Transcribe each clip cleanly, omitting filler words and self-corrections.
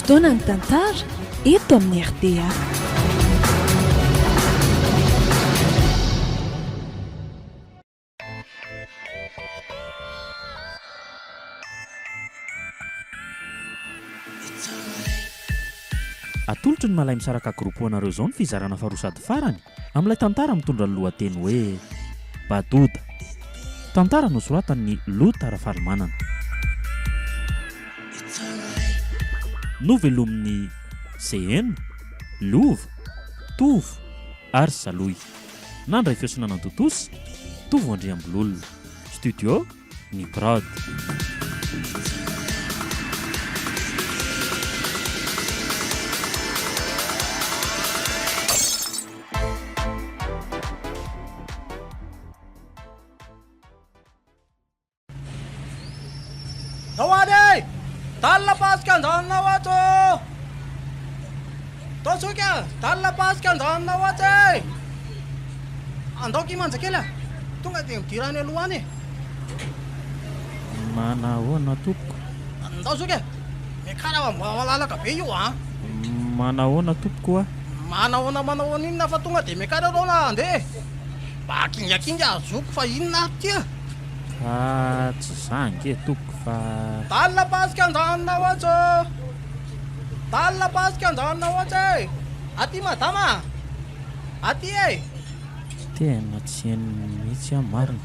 fotoana ny tantara eto amin'ny RDA. Atolotry ny malay misaraka groupe anareo zao ny fizarana farosady farany amin'ilay tantara mitondra ny lohateny hoe Badoda. Tantara nosoratan'ny Lota Rafalimanana. Novelomin'ny CN, Lova, Tovo ary Saloy. Nandray fiosina Nantotosy, Tovo Andriambololona. Studio ny Prod. Dawade! Dalla paskan dhanna wato! Tosuka! Dalla paskan dhanna wate! Andoki manjakela! Tonga dia midirany alohany. Manahoana tompoko? Tosuka! Mikarawa malalaka be io a? Manahoana tompoko a? Manahoana inona fa tonga dia mikarao na andeha. Bakingakinga azoko fa inona tia. Tsy zange tompoko fa... Dalla paskan dhanna wato! Dalla paskan dhanna wate! Aty madama! Aty e! Tena tsy hainy mihitsy a marina.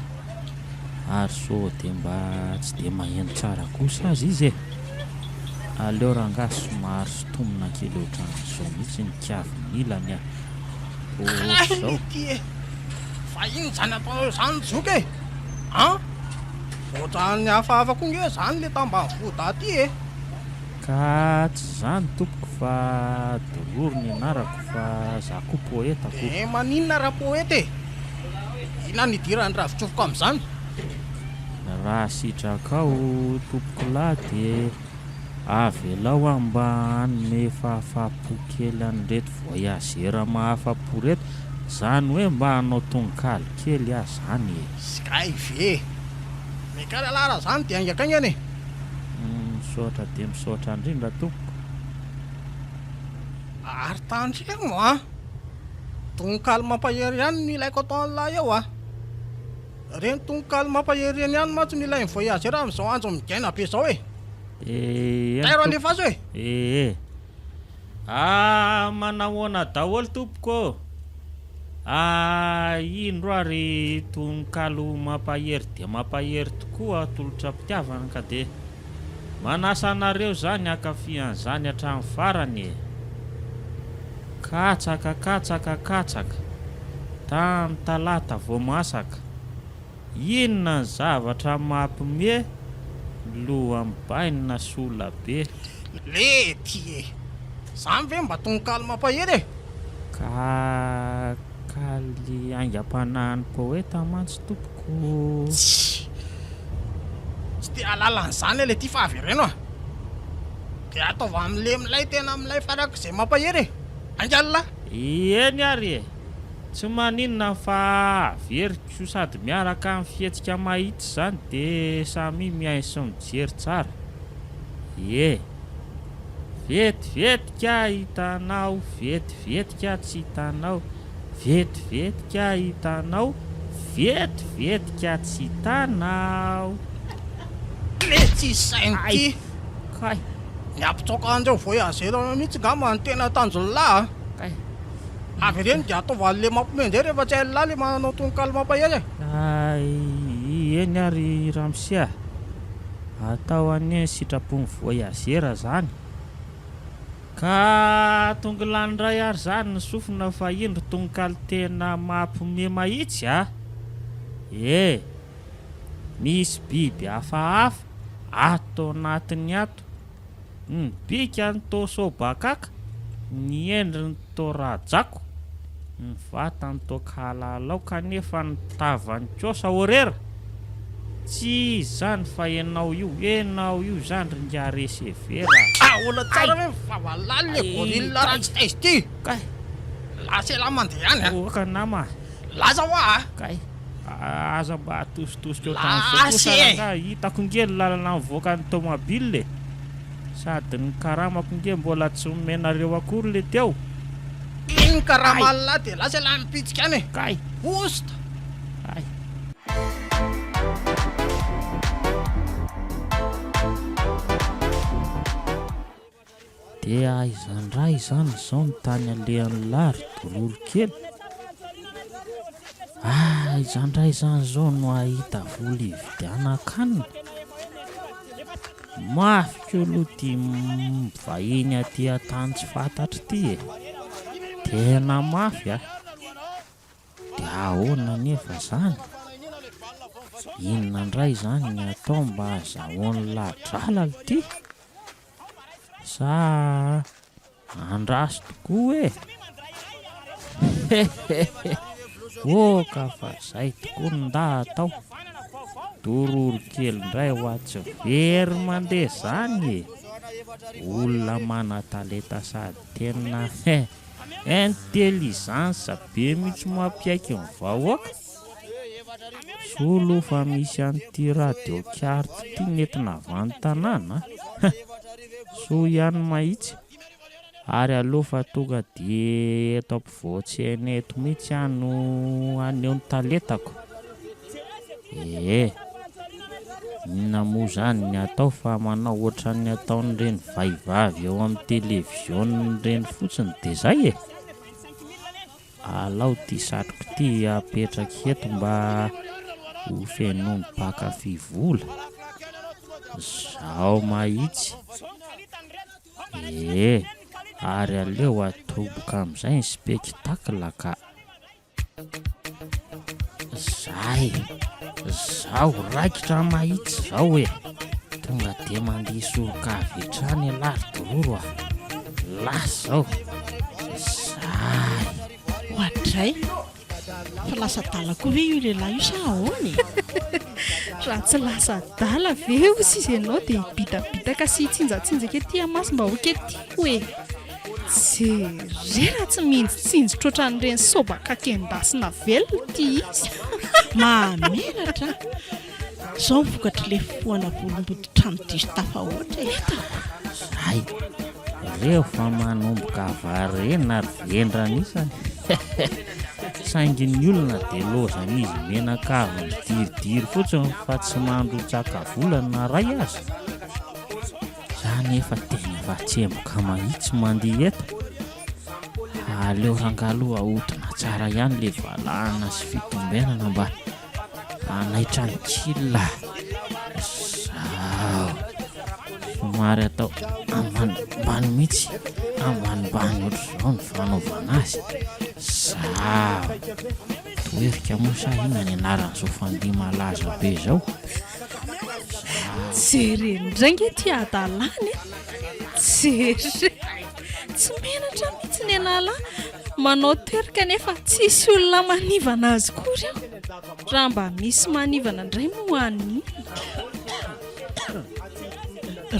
Ary so dia mba tsy dia maheno tsara kosa azy izy e. Aleo rangahy somary sotomina kely ohatran'izao mihitsy ny kiavy ilany a. Zao. Fa iny zany ataonao izany zoky e! Han? Ohatran'ny hafahafa koa nge zany le tambanivohitra aty e. Ka tsy zany tompoko fa Doloro ny anarako fa za koa poetako. Maninona raha poeta e? Ina nidirany ravitsofoka amin'izany? Raha sitrakao tompoko lahy dia avelao ambany fahafapo kely an'ireto voyagera mahafapo reto. Zany hoe mba hanao tonokalo kely a zany e. Skay ve! Mikaralara zany dia angakaingany e. Misaotra dia misaotra indrindra tompoko. Ary tandremo a! Tonokalo mampahery ihany no ilaiko atao an'lahy eo a. Reny tonokalo mampahery ihany mantsy no ilain'ny voyagera amin'izao andro migaina be zao e. Tairo alefa azy hoe? Manahoana daholo tompoko. Ino ary tonokalo mampahery dia mampahery tokoa atolotra mpitiavana ka dia manasa anareo zany akafian'izany hatramin'ny farany e. Katsaka tamin'ny talata vao masaka. Inona ny zavatra mampime loha mibaina sola be. Lety e! Zany ve mba tonokalo mampahery e? Kaly aingam-panahin'ny poeta mantsy tompoko. Tsy dia alalan'izany le ty fa avy ireno a. Dia ataova amin'le milay tena milay faraka izay mampahery e. Angalina! Eny ary e. Tsy maninona fa averiko sady miaraka amin'ny fihetsika mahitsy zany dia samy miay sy mijery tsara. Vetivetika hitanao, vetivetika tsy hitanao, vetivetika hitanao, vetivetika tsy hitanao. Le tsy sainy ty! Kay! Miampitsoka andreo voyagera mihitsy ngamba ny tena tanjololahy. Kay! Avy ireny dia ataova an'le mampimendre rehefa tsy hain'lahy le manao tonokalo mampahery e. Eny ary Ramsia. Atao any sitrapon'ny voyagera zany. Ka tonga lany ray ary zany ny sofina fa indro tonokalo tena mampime mahitsy a. Misy biby hafahafa ato anatiny ato. Ny bika ny to sobakaka, ny endriny to rajako, ny vatany to kalalao kanefa ny tavany kosa orera. Tsy zany fa enao io zany ringa resevera. Ola tsara ve fa valaly le gorilla ratsy taizy ty. Kay! Lasela mandeha any a. Oka nama. Laza hoa a. Kay! Aza mba atositosika ohatrany zao kosa raha hitako ngely lalana mivoaka ny tomobile. Sady ny karamako nge mbola tsy omenareo akory le teo. Iny karama lahy dia lasa lahy mipitsika any e. Kay. Osta. Ay. Dia aizany ray izany izao ny tany alehan'ny lary dororo kely. Izany ray izany izao no ahita vola hividiana kanina. Mafy ko aloha tia vahiny aty an-tany tsy fantatro ity e. Tena mafy a. Dia ahoana nefa izany? Inona indray izany ny atao mba azahoan'ny ladralala ity? Sa andraso tokoa ka fa izay tokoa no nda atao. Dororo kely indray ho atsy very mandeha izany e. Olona mana-talenta sady tena intelligence be mihitsy mampiaiky ny vahoaka. Solo fa misy an'ity radio carte ity nentina avy any tanàna. So ihany mahitsy. Ary aloha fa tonga dia eto ampovoatsy eny eto mihitsy no aneho ny talentako. Inona moa izany ny atao fa manao ohatran'ny ataon'ireny vehivavy eo amin'ny televiziona fotsiny dia izay e. Alao ity satroko ity apetraka eto mba ho fenomy mpakafy vola. Izao mahitsy. Ary aleo atoboka amin'izay ny spectacle ka. Izao raikitra mahitsy izao e. Tonga dia mandeha soroka avy hatrany lary dororo a. Lasa izao. Ohatray fa lasa dala koa ve io lehilahy io sa ahoana e? Raha tsy lasa dala ve io izy ianao dia bitabitaka sy tsinjatsinjaka ety amaso mba hoketiko e. Jerena tsy minjitsinjotra ohatran'ireny sobakakendasina velona ity izy. Mamelatra. Izao vokatra le foana volom-boditra amin'ny diso tafahoatra etako. Ay, reo fa manomboka varena ary vendrana isany. Saingy ny olona dia lozan'izy menaka avy diridiry fotsiny fa tsy mandrotsaka volana ray azy. Izany efa tena efa tsemboka mahitsy mandeha eto. Aleo rangaloha ahodina tsara ihany le valahana sy fitombenana mba anaitra ny kila. Izao. Somary atao ambanimbany mihitsy. Ambanimbany ohatr'izao ny fanaovana azy. Izao. Toerika moa sa inona ny anaran'izao fandihy malaza be izao? Jerena indray ety adalany e. Tsy menatra mihitsy ny analahy. Manao toerika nefa tsisy olona manivana azy kory eo. Raha mba misy manivana indray moa an'iny.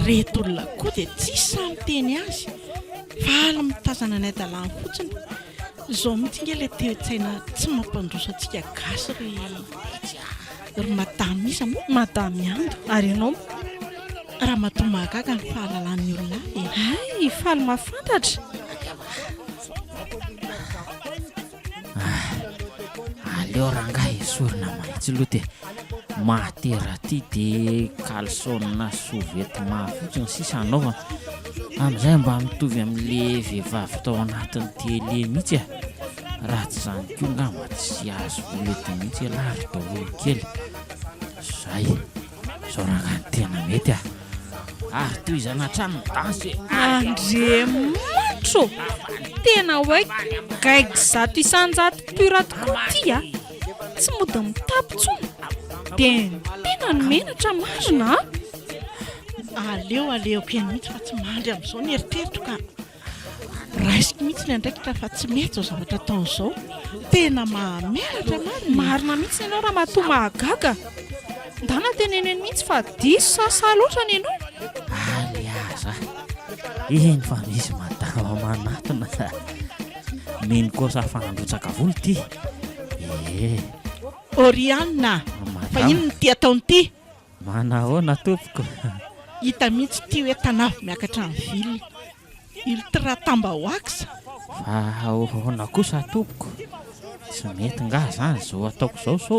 Reto olona koa dia tsisy samiteny azy. Faly mitazana ny adalany fotsiny. Izao mihitsy nge ilay teo-tsaina tsy mampandroso antsika gasy ry madamy isa moa. Madamy Ando. Ary ianao raha matoa mahagaga ny fahalalan'ny olona e. Ay, faly mahafantatra. Aleo rangahy sorina mahitsy aloha dia mahatera ty dia kalsona sovety mahafotsiny sisa anaovana. Amin'izay mba mitovy amin'le vehivavy tao anatin'ny tele mihitsy a. Raha tsy izany koa ngamba tsy azo volety mihitsy lary dororo kely. Izay. Izao rangahy tena mety a. Ary toy izany hatrany dansy. Andriamanitro. Tena hoe gaigy zato isanjato pura tokoa ity a. Tsy mody mitapitsona. Dia tena ny menatra marina. Aleo keny mihitsy fa tsy mandry amin'izao ny eritreritro ka raisiko mihitsy ny andraikitra fa tsy mety zao zavatra ataon'izao. Tena mamelatra marina mihitsy ianao raha matoa mahagaga. Ndana teneneny mihitsy fa diso sasa loatra ny ianao. Aliaza. Eny fa misy madama manatona. Miny kosa fanandrotsaka volo ity. Oriana. Fa ino ny ty ataony ity? Manahoana tompoko? hita mihitsy ty hoe tanavy miakatra ny vilona iltratambahoaka fa ahoana kosa tompoko tsy mety nga zany zao ataoko zao so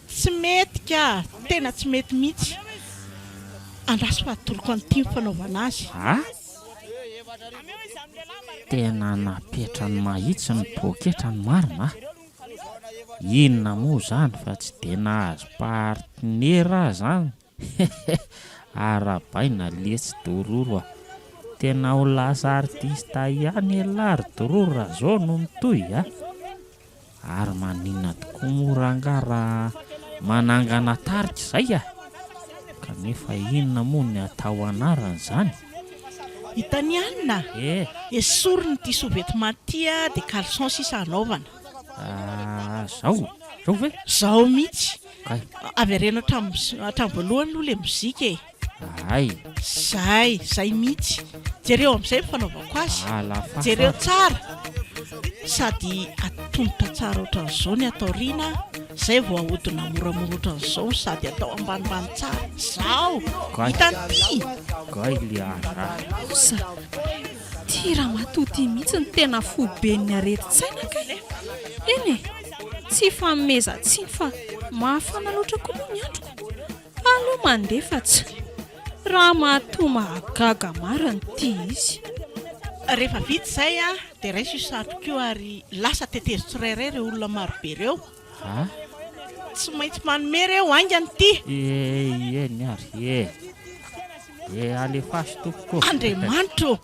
tsy mety ka tena tsy mety mihitsy andraso fahatoloko an'ity fanaovana azy tena napetra ny mahitsy ny poketra ny marina inona moa zany fa tsy de nahazo partenera zany arabaina letsy dororo tena ho lasa artista ihany elary dororo raha zao no mitoy ary maninona tokoa moranga raha manangana tarika izay kanefa inona moa ny atao anarany zany hitany anina esoriny ty sovety matia dia calson sisa anaovana zao ve zao mihitsy avy arena hatramin'ny voalohany aloha le mozika zay mihitsy jereo amin'izay mifanaovako azy jereo tsara sady atongotra tsara ohatran'izao ny atao riana zay vao ahodina moramora ohatran'izao sady atao ambanimbany tsara zao hitan'ity osa ty raha matoty mihitsy ny tena foben'ny areti-tsaina ka eny tsy famezantsiny fa mahafana loatra koa moa ny androko aloha mandefatsy raha mahatoa mahagaga mariny ty izy rehefa vita izay dia raiso isaroko ary lasa tetezy tsirairay ireo olona marobe ireo tsy maintsy manome ireo aingany ty eny ary alefasy tompoko andriamanitro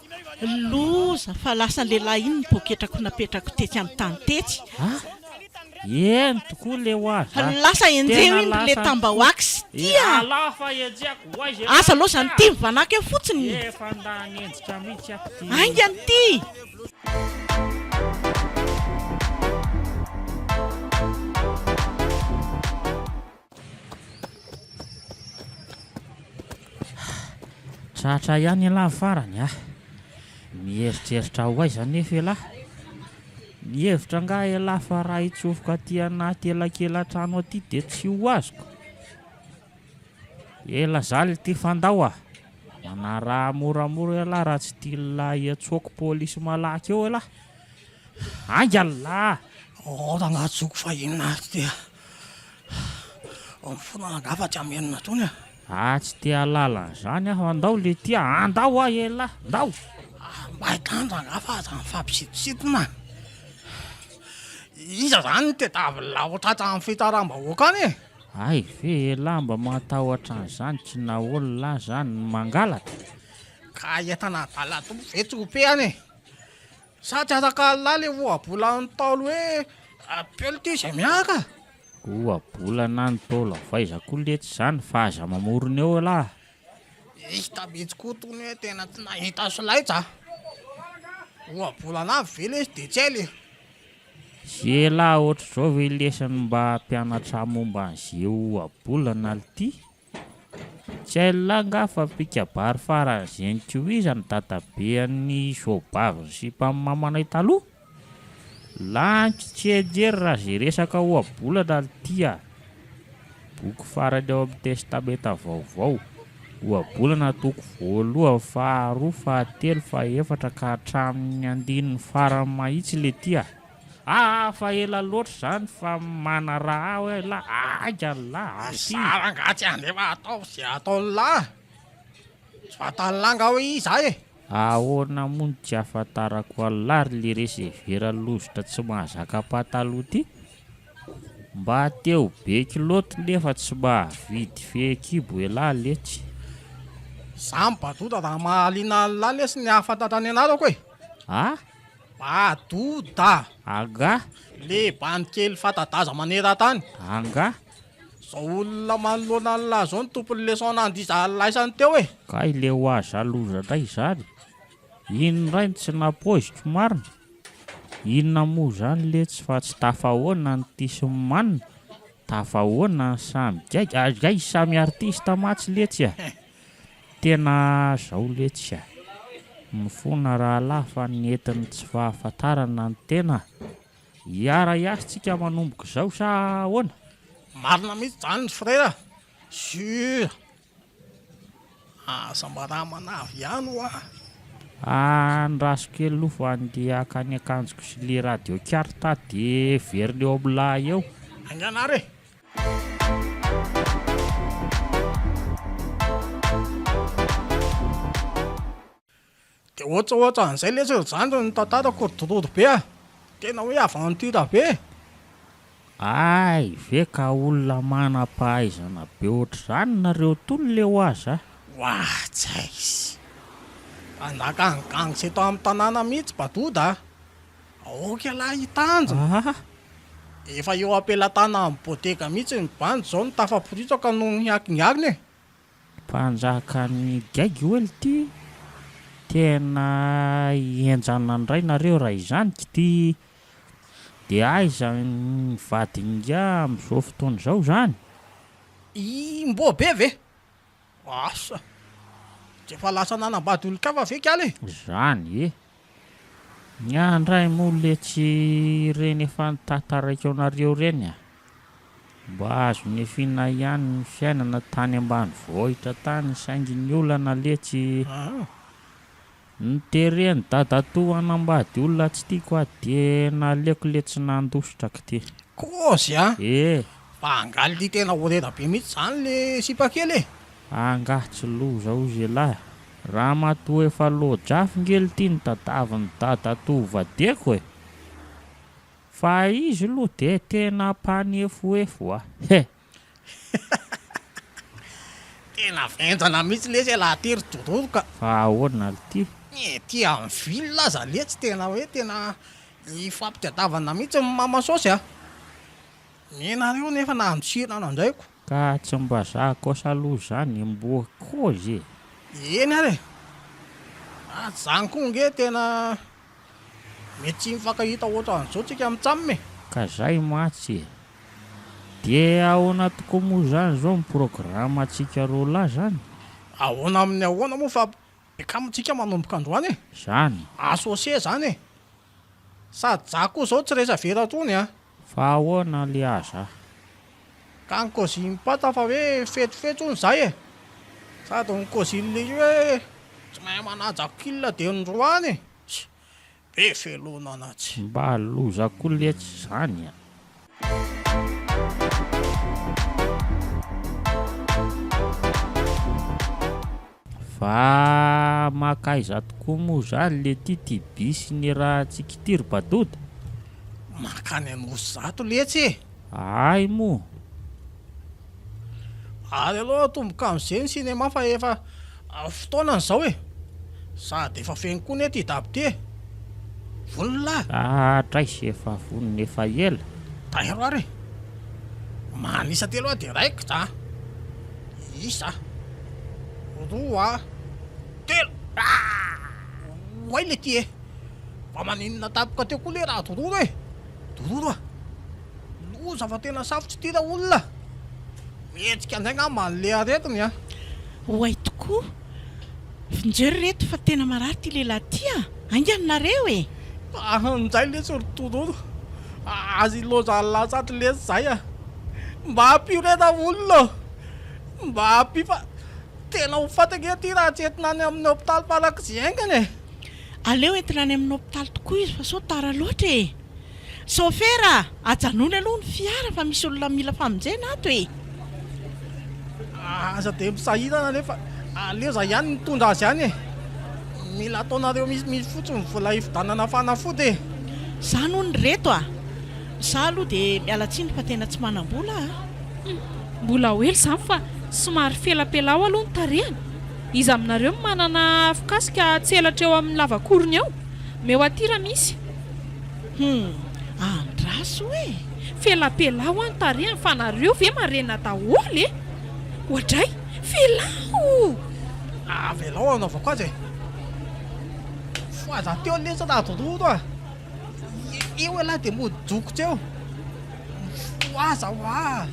loza fa lasa ny lehilahy iny ny poketrako napetrako tetsy amin'ny tany tetsy eny tokoa le hoazy lasa enjeo iny le tambahoaky sy tia asa loa zany ty mivanaka eo fotsiny aingany ty tratra ihany alahy farany mieritreritra ho aiza nefa elahy mihevitra nga elahy fa raha hitsofoka aty anaty elakelan-trano aty dia tsy ho azoko ela zaly ty fandao manaraha moramora elahy raha tsy ty lahy atsoako pôlisy malaky eo elahy angalahy rangatsoko fa inona dia mifona nangafa tsy amenona tony tsy te halalana zany aho andao le ty andao elahy ndao mba hitandragafa aza mifampisitositona iza zany tetavy laotratra amin'ny fitaram-bahoaka any ve lamba matahotra an'izany tsy naolona zany mangalatra ka entana dala tompo vetsope any sady azaka lahy le voabola ny taolo hoe apelo ty izay miaka oabolana ny taolo avaizako letsy zany fa aza mamorona eo lahy hitabetsy koa tony hoe tena tsy nahita solaitsa oabolana avy vela izy de tsy hay le ze lahy ohatra zao ve lesany mba mpianatra momba an'izeo oabolana ity tsy hay lahy nga fa pikabary faran'izeny ko izany databean'ny zobavy sy mpamamanay taloha lanky tsy ejery raha zay resaka oabolana ity boky farany ao amin'ny testamenta vaovao oabolana toko voalohany faharoa fahatelo fahaefatra ka hatramin'ny andininy farany mahitsy le ty fa ela loatra zany fa mana raha hoe la angalahy sarangatsy andefa atao zay ataony lahy tsy fatanylanga hoe iza ahoana moa tsy ahafantarako alary le resevera lozitra tsy mahazaka pataloha ty mba teo beky loatra nefa tsy mahavidy fekibo elahy letsy za mibadota raha mahaliana ny lahy lesy ny ahafantatrany anarako badoda anga le banikely fatadaza maneran-tany anga zao olona manoloana ny lahy zao ny tompony leson andiza laisany teo kay le ho azy aloza ndray zany inona tsy napoziko marina inona moa zany le tsy fa tsy tafahoana ny tisy-manina tafahoana ny samy gay samy artista matsy letsy tena zao letsy mifona raha lahy fa nyentiny tsy fahafantarana ny tena hiara iasytsika manomboka zao sa ahoana marina mihitsy zany ny frera sur Sambara manavy ihany ho ah. Andraso kely aloha fa andeha akany akanjoko sy le radio karta dia very leo amilay eo. Anganare. Dia ohatsohatra an'izay lesy zany ny tantarako dorodo be ah. Tena hoe avantura be. Ay, ve ka olona manam-pahaizana be ohatr'izany nareo tony le ho azy ah. Wah, tsy izy. Andakangang sy eto amin'ny tanàna mihitsy Batoda. Aoka lahy hitanjo. Efa eo ampelatana amin'ny bodega mihitsy ny bandy zao ny tafaporitsaka no niakinyakiny. Mpanjakan'ny Gagy ty. Tena enjana indray nareo raha izany ty. Dia aiza ny vadinga amin'izao fotoana izao zany. Mbo be ve? Asa. Tsy efa lasa nanambady olon-kafa ve kaly? Zany e. Ny andray moa le tsy reny efa nitantaraiko anareo reny ah. Mba azo ny efina ihany ny fiainana tany ambanivohitra tany saingy ny olana le tsy nitereny dadatoa hanambady olona tsy tiako ah dia naleoko le tsy nandositraka ty. Kozy ah? Fa angaly tena oreda be mihitsy zany le sipa kely e. Angatsy loza ozy lahy. Raha matoa efa loadrafy ngely ty ny tadaviny dadatoa vadeko e. Fa izy aloha dia tena mpanefoefo ah. Tena venjana mihitsy lesy laha tery dorodoka. Fa ahoana ty? Ty amin'ny vily laza le tsy tena hoe tena ifampitiadavana mihitsy ny mamasosy ah. Menareo nefa nandosirana andraiko. Ka tsy mba zahako aloha zany mboa kozy. Eny ary. Zany koa nge tena mety tsy mifankahita ohatran'izao tsika mitsaminy. Ka zay matsy. Dia ahoana tokoa moa zany zao ny programa antsika roa lahy zany. Ahoana amin'ny ahoana moa fa bekamontsika manomboka androany e. Zany. Asose zany e. Sady za koa zao tsy resa vera trony ah. Fa ahoana le aza. Ka ny kozy mipata fa hoe fetifety hono zay e. Sady ny kozy le hoe tsy mahay manajako kilina dia ny roany e. Be felona anatsy. Mba loza koa le tsy zany ah. Fa makaiza tokoa moa zany le ty bisy ny raha tsikitiry Batoda. Makany anosy zato letsy e. Ay moa. Ary aloha tomboka amin'izay ny sinema fa efa fotoanany zao e. Sady efa feno koa ne ty dabite. Vonona. Traisy efa vonona efa ela. Tairo ary. Manisa telo dia raiko za. Isa. Roa. Telo. Oay le ty e. Fa maninona tapoka teo koa le raha dorodo e. Dorodo ah. Loza fa tena safotsy tira olona. Mihetsika an'izay ngamba le aretiny ah. Oay tokoa. Finjery reto fa tena marary ty lehilahy ty ah. Anganonareo e. Anjay lesy ry dorodo. Azy loza lazaty lesy zay ah. Mba ampirena olona. Mba ampi fa tena ho fatake ty raha tsy entina any amin'ny hôpitaly farak'izay aingany e. Aleo entina any amin'ny hôpitaly tokoa izy fa so tara loatra e. Sofera, ajanony aloha ny fiara fa misy olona mila famonjena ato e. Aza dia misahirana nefa aleo za ihany nitondra azy ihany e. Mila ataonareo misy fotsiny vola hividanana fanafody e. Za noho ny reto ah. Za aloha dia mialatsiny fa tena tsy manam-bola ah. Mbola ho ely zany fa somary felapelao aloha ny tarehany. Izy aminareo manana afikasika tsy elatra eo amin'ny lavakorony eo. Meo atira misy. Andraso e. Felapelao any tarehany fa nareo ve marena daholo e. Ohatray, felao. Velao anaovako azy e. Foaza teo lesy raha dorodo ah. Eo lahy dia modoko tseo. Mifoaza hoa.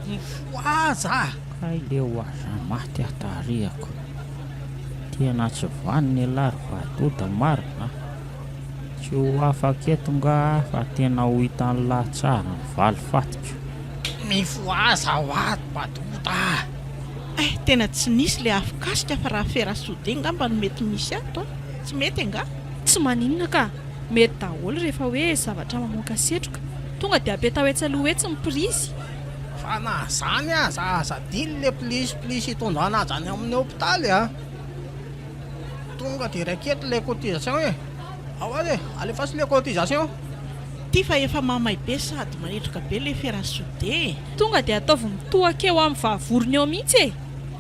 Mifoaza. Kay le ho aza maty atarehako. Tena tsy vaniny alary Batoda marina. Tsy ho afaka eto nga fa tena ho hitan'ny lahy tsara ny valo fatiko. Mifoaza hoa Batoda. Tena tsy nisy le afokasika fa raha Fiarahasodia ngamba no mety misy ato tsy mety anga. Tsy maninona ka, mety daholo rehefa hoe zavatra mamoaka setroka, tonga dia apeta hoe tsy aloha hoe tsy miprizy. Fa na zany azadiny le plisy hitondra anazy any amin'ny hôpitaly tonga dia raketo le cotisation ahoa alefasy le cotisation. Ty fa efa mamay be sady manetroka be le Fiarahasodia. Tonga dia ataovy mitohaka eo amin'ny vahavorony eo mihitsy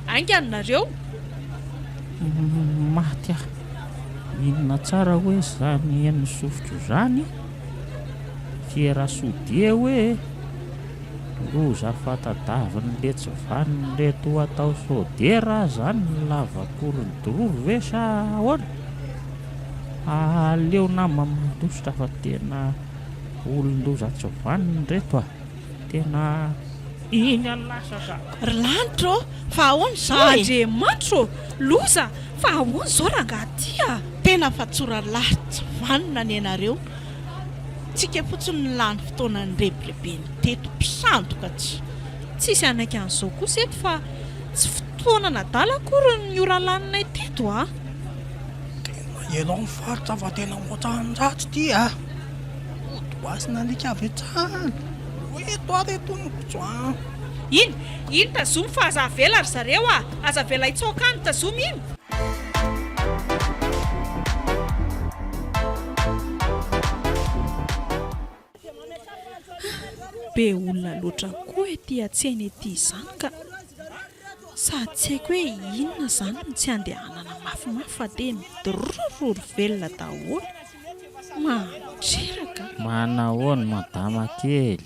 anganareo. Maty ah, inona tsara hoe zany eny sofotro zany Fiarahasodia hoe loza fatadaviny le tsy vaniny le toa atao sodera zany lavakoron-doro ve sa ahoana? Aleo nama mandositra fa tena olon-doza tsy vaniny reto tena iny alasaka. Lanitro fa ahoana zao Andriamanitro, loza fa ahoana zao rangahy tena fa tsora lahy tsy vanina ny anareo. Tsika fotsiny ny lany fotoana ny rebilebeny teto mpisandoka tsisy anaiky an'izao kosa eto fa tsy fotoana nadala akory ny ora laninay teto Tena ianao mifaritra fa tena moatrandratsy ty odoasina alika avetsany eto areto nykotra iny tazomy fa aza avela ry zareo aza avela itsoka any tazomy iny. Be olona loatra koa ety an-tsena ety izany ka sady tsy haiko hoe inona zany no tsy andehanana mafimafy fa dia midororo velona daholo. Mandreraka Manahoana madama kely?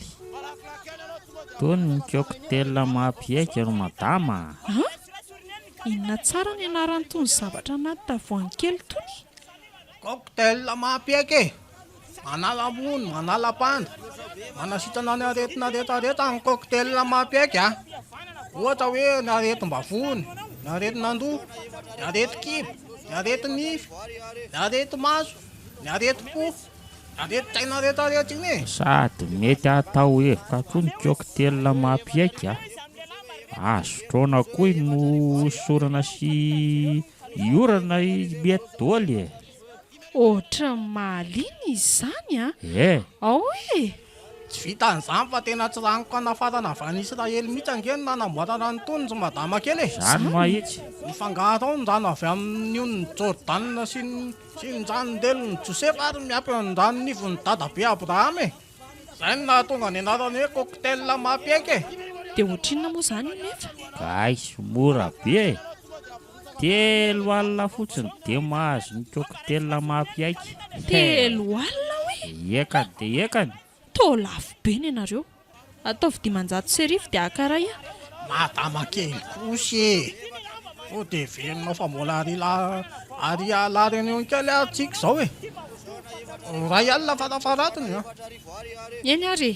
Tony ny cocktail mahampiaika no madama. Inona tsara ny anaran'itony zavatra anaty tavoahangy kely tony? cocktail mahampiaika manala mony manala panda manasitana ny aretina rehetrarehetra ny cocktail mahampiaika ohatra hoe ny aretim-bavony, ny aretin'andoha, ny areti-kibo, ny areti-nify, ny areti-maso, ny areti-po, ny areti-tsaina rehetrarehetra iny Sady mety atao evoka koa ny cocktail mahampiaika. Azo trona koa no sorana sy iorana mety dôly Ohatra mahaliana izany ao tsy vita an'izany fa tena tsy ranoko anafarana avy any Israely mihitsy angeny nanamboarana nytony sy madama kely zany mahitsy. ny fangaro ao ndrano avy amin'io ny Jordan sy ny janodelo ny Josefa ary miampy ndrano nivony dadabe Abraham zay no nahatonga ny anarany hoe cocktail mahampiaika dia ohatrinona moa zany nefa? Kay mora be 3 alina fotsiny dia mahazo ny cocktail mahampiaika. 3 alina Ekany dia ekany. Tô lafo be ny anareo. Ataovy 500 dia akaray madama kely kosy o dia venonao fa mbola ary alariny eo kely atsika zao ray alina farafaratiny eny ary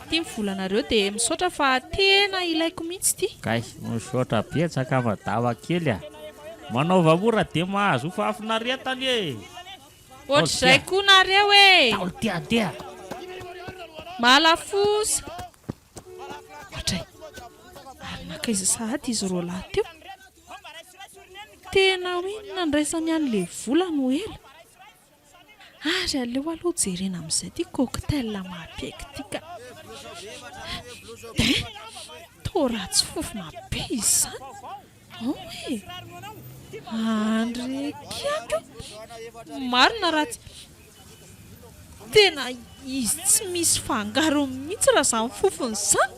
ty mivolanareo dia misaotra fa tena ilaiko mihitsy ty. Kay misaotra betsaka madama kely manaova mora dia mahazo fahafinaretany Ohatr'izay koa nareo taolo tia malafosa hatray ary nakaiza sahady izy roa lahy teo tena hoe nandraisany an'le vola no ela ary aleo aloha jerena amin'izay ty cocktail mahampiaika ty ka to ratsy fofona be izy zany andrekiako marina ratsy tena izy tsy misy fangaro mihitsy raha zany fofony zany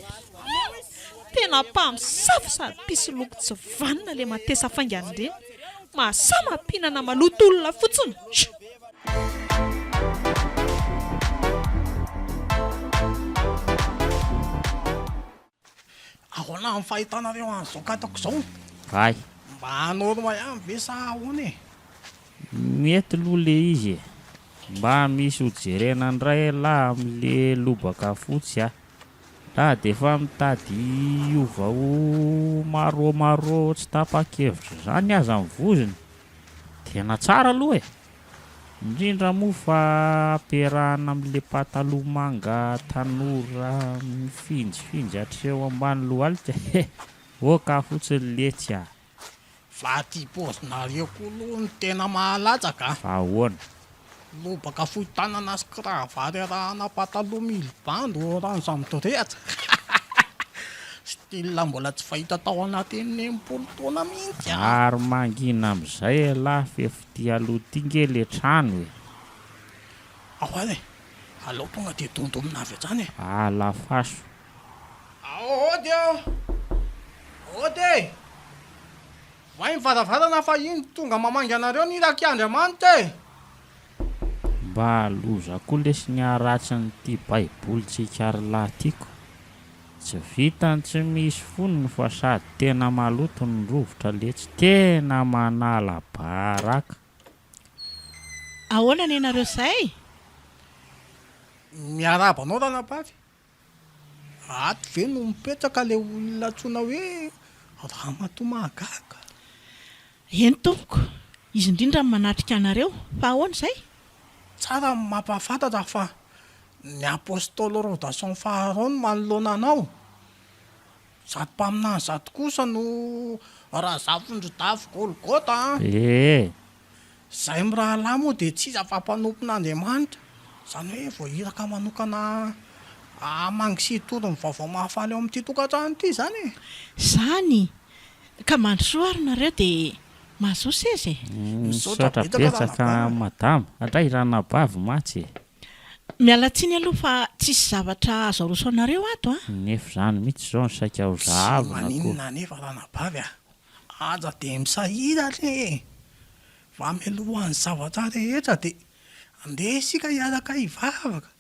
tena mpamosafo sady pisy loko tsy vanina le matesa faingany ireny mahasamam-pinana maloto olona fotsiny. ahoana amin'ny fahitanareo an'izao katako izao Kay mba hanorma ihany ve sa ahoana mety aloha le izy mba misy hojerena indray lahy amin'le lobaka fotsy raha dia efa mitady iova ho maro tsy tapa-kevitra zany aza mivoziny tena tsara aloha indrindra moa fa ampiarahana amin'ilay pataloha manga tanora mifinjifinjy hatreo ambany lohalika oka fotsiny letsy a fa ty pozinareo koa aloha ny tena mahalatsaka. fa ahoana Lobaka fohy tanana sy kravaty arahana pataloha milibando raha izany mitorehatra. Style mbola tsy fahita tao anatin'ny 80 taona mihitsy a. ary mangina amin'izay lahy fefity aloha ty nge le trano e Ahoana e, alao tonga dia dondomina avy hatrany e. alafaso Ody ody vai mivaravarana fa iny tonga mamangy anareo ny iraky Andriamanitra e. mba aloza koa lesy ny aratsiny ty baiboly-tsika ary lahy tiako tsy vitany tsy misy fonony fa sady tena maloto ny rovotra letsy tena manala baraka ahoana ny ianareo izay Miarabanao ranabavy. Ato ve no mipetraka le olona tsoina hoe Ramatoa Mahagaga. eny tompoko izy indrindra ny manatrika anareo fa ahoana izay Tsara mampahafantatra fa ny apôstôly Rodason faharoa no manoloana anao. Zato mpaminany zato kosa no razafondrodafo Golgota. Zay mirahalahy moa dia tsy iza fa mpanompon'Andriamanitra. Zany hoe voahiraka manokana mangisitorony vaovao mahafaly ao amin'ity tokantrano ity zany e. zany ka mandrosoa ary nareo dia mahazo seza e misaotra betsaka madama atray ranabavy matsy e miala tsiny aloha fa tsisy zavatra azo aroso anareo ato a nefa zany mihitsy zao ny saika ho zahavina koa Maninona nefa ranabavy a. Aza dia misahiratra e. Va mialohan'ny zavatra rehetra dia andeha isika hiaraka hivavaka.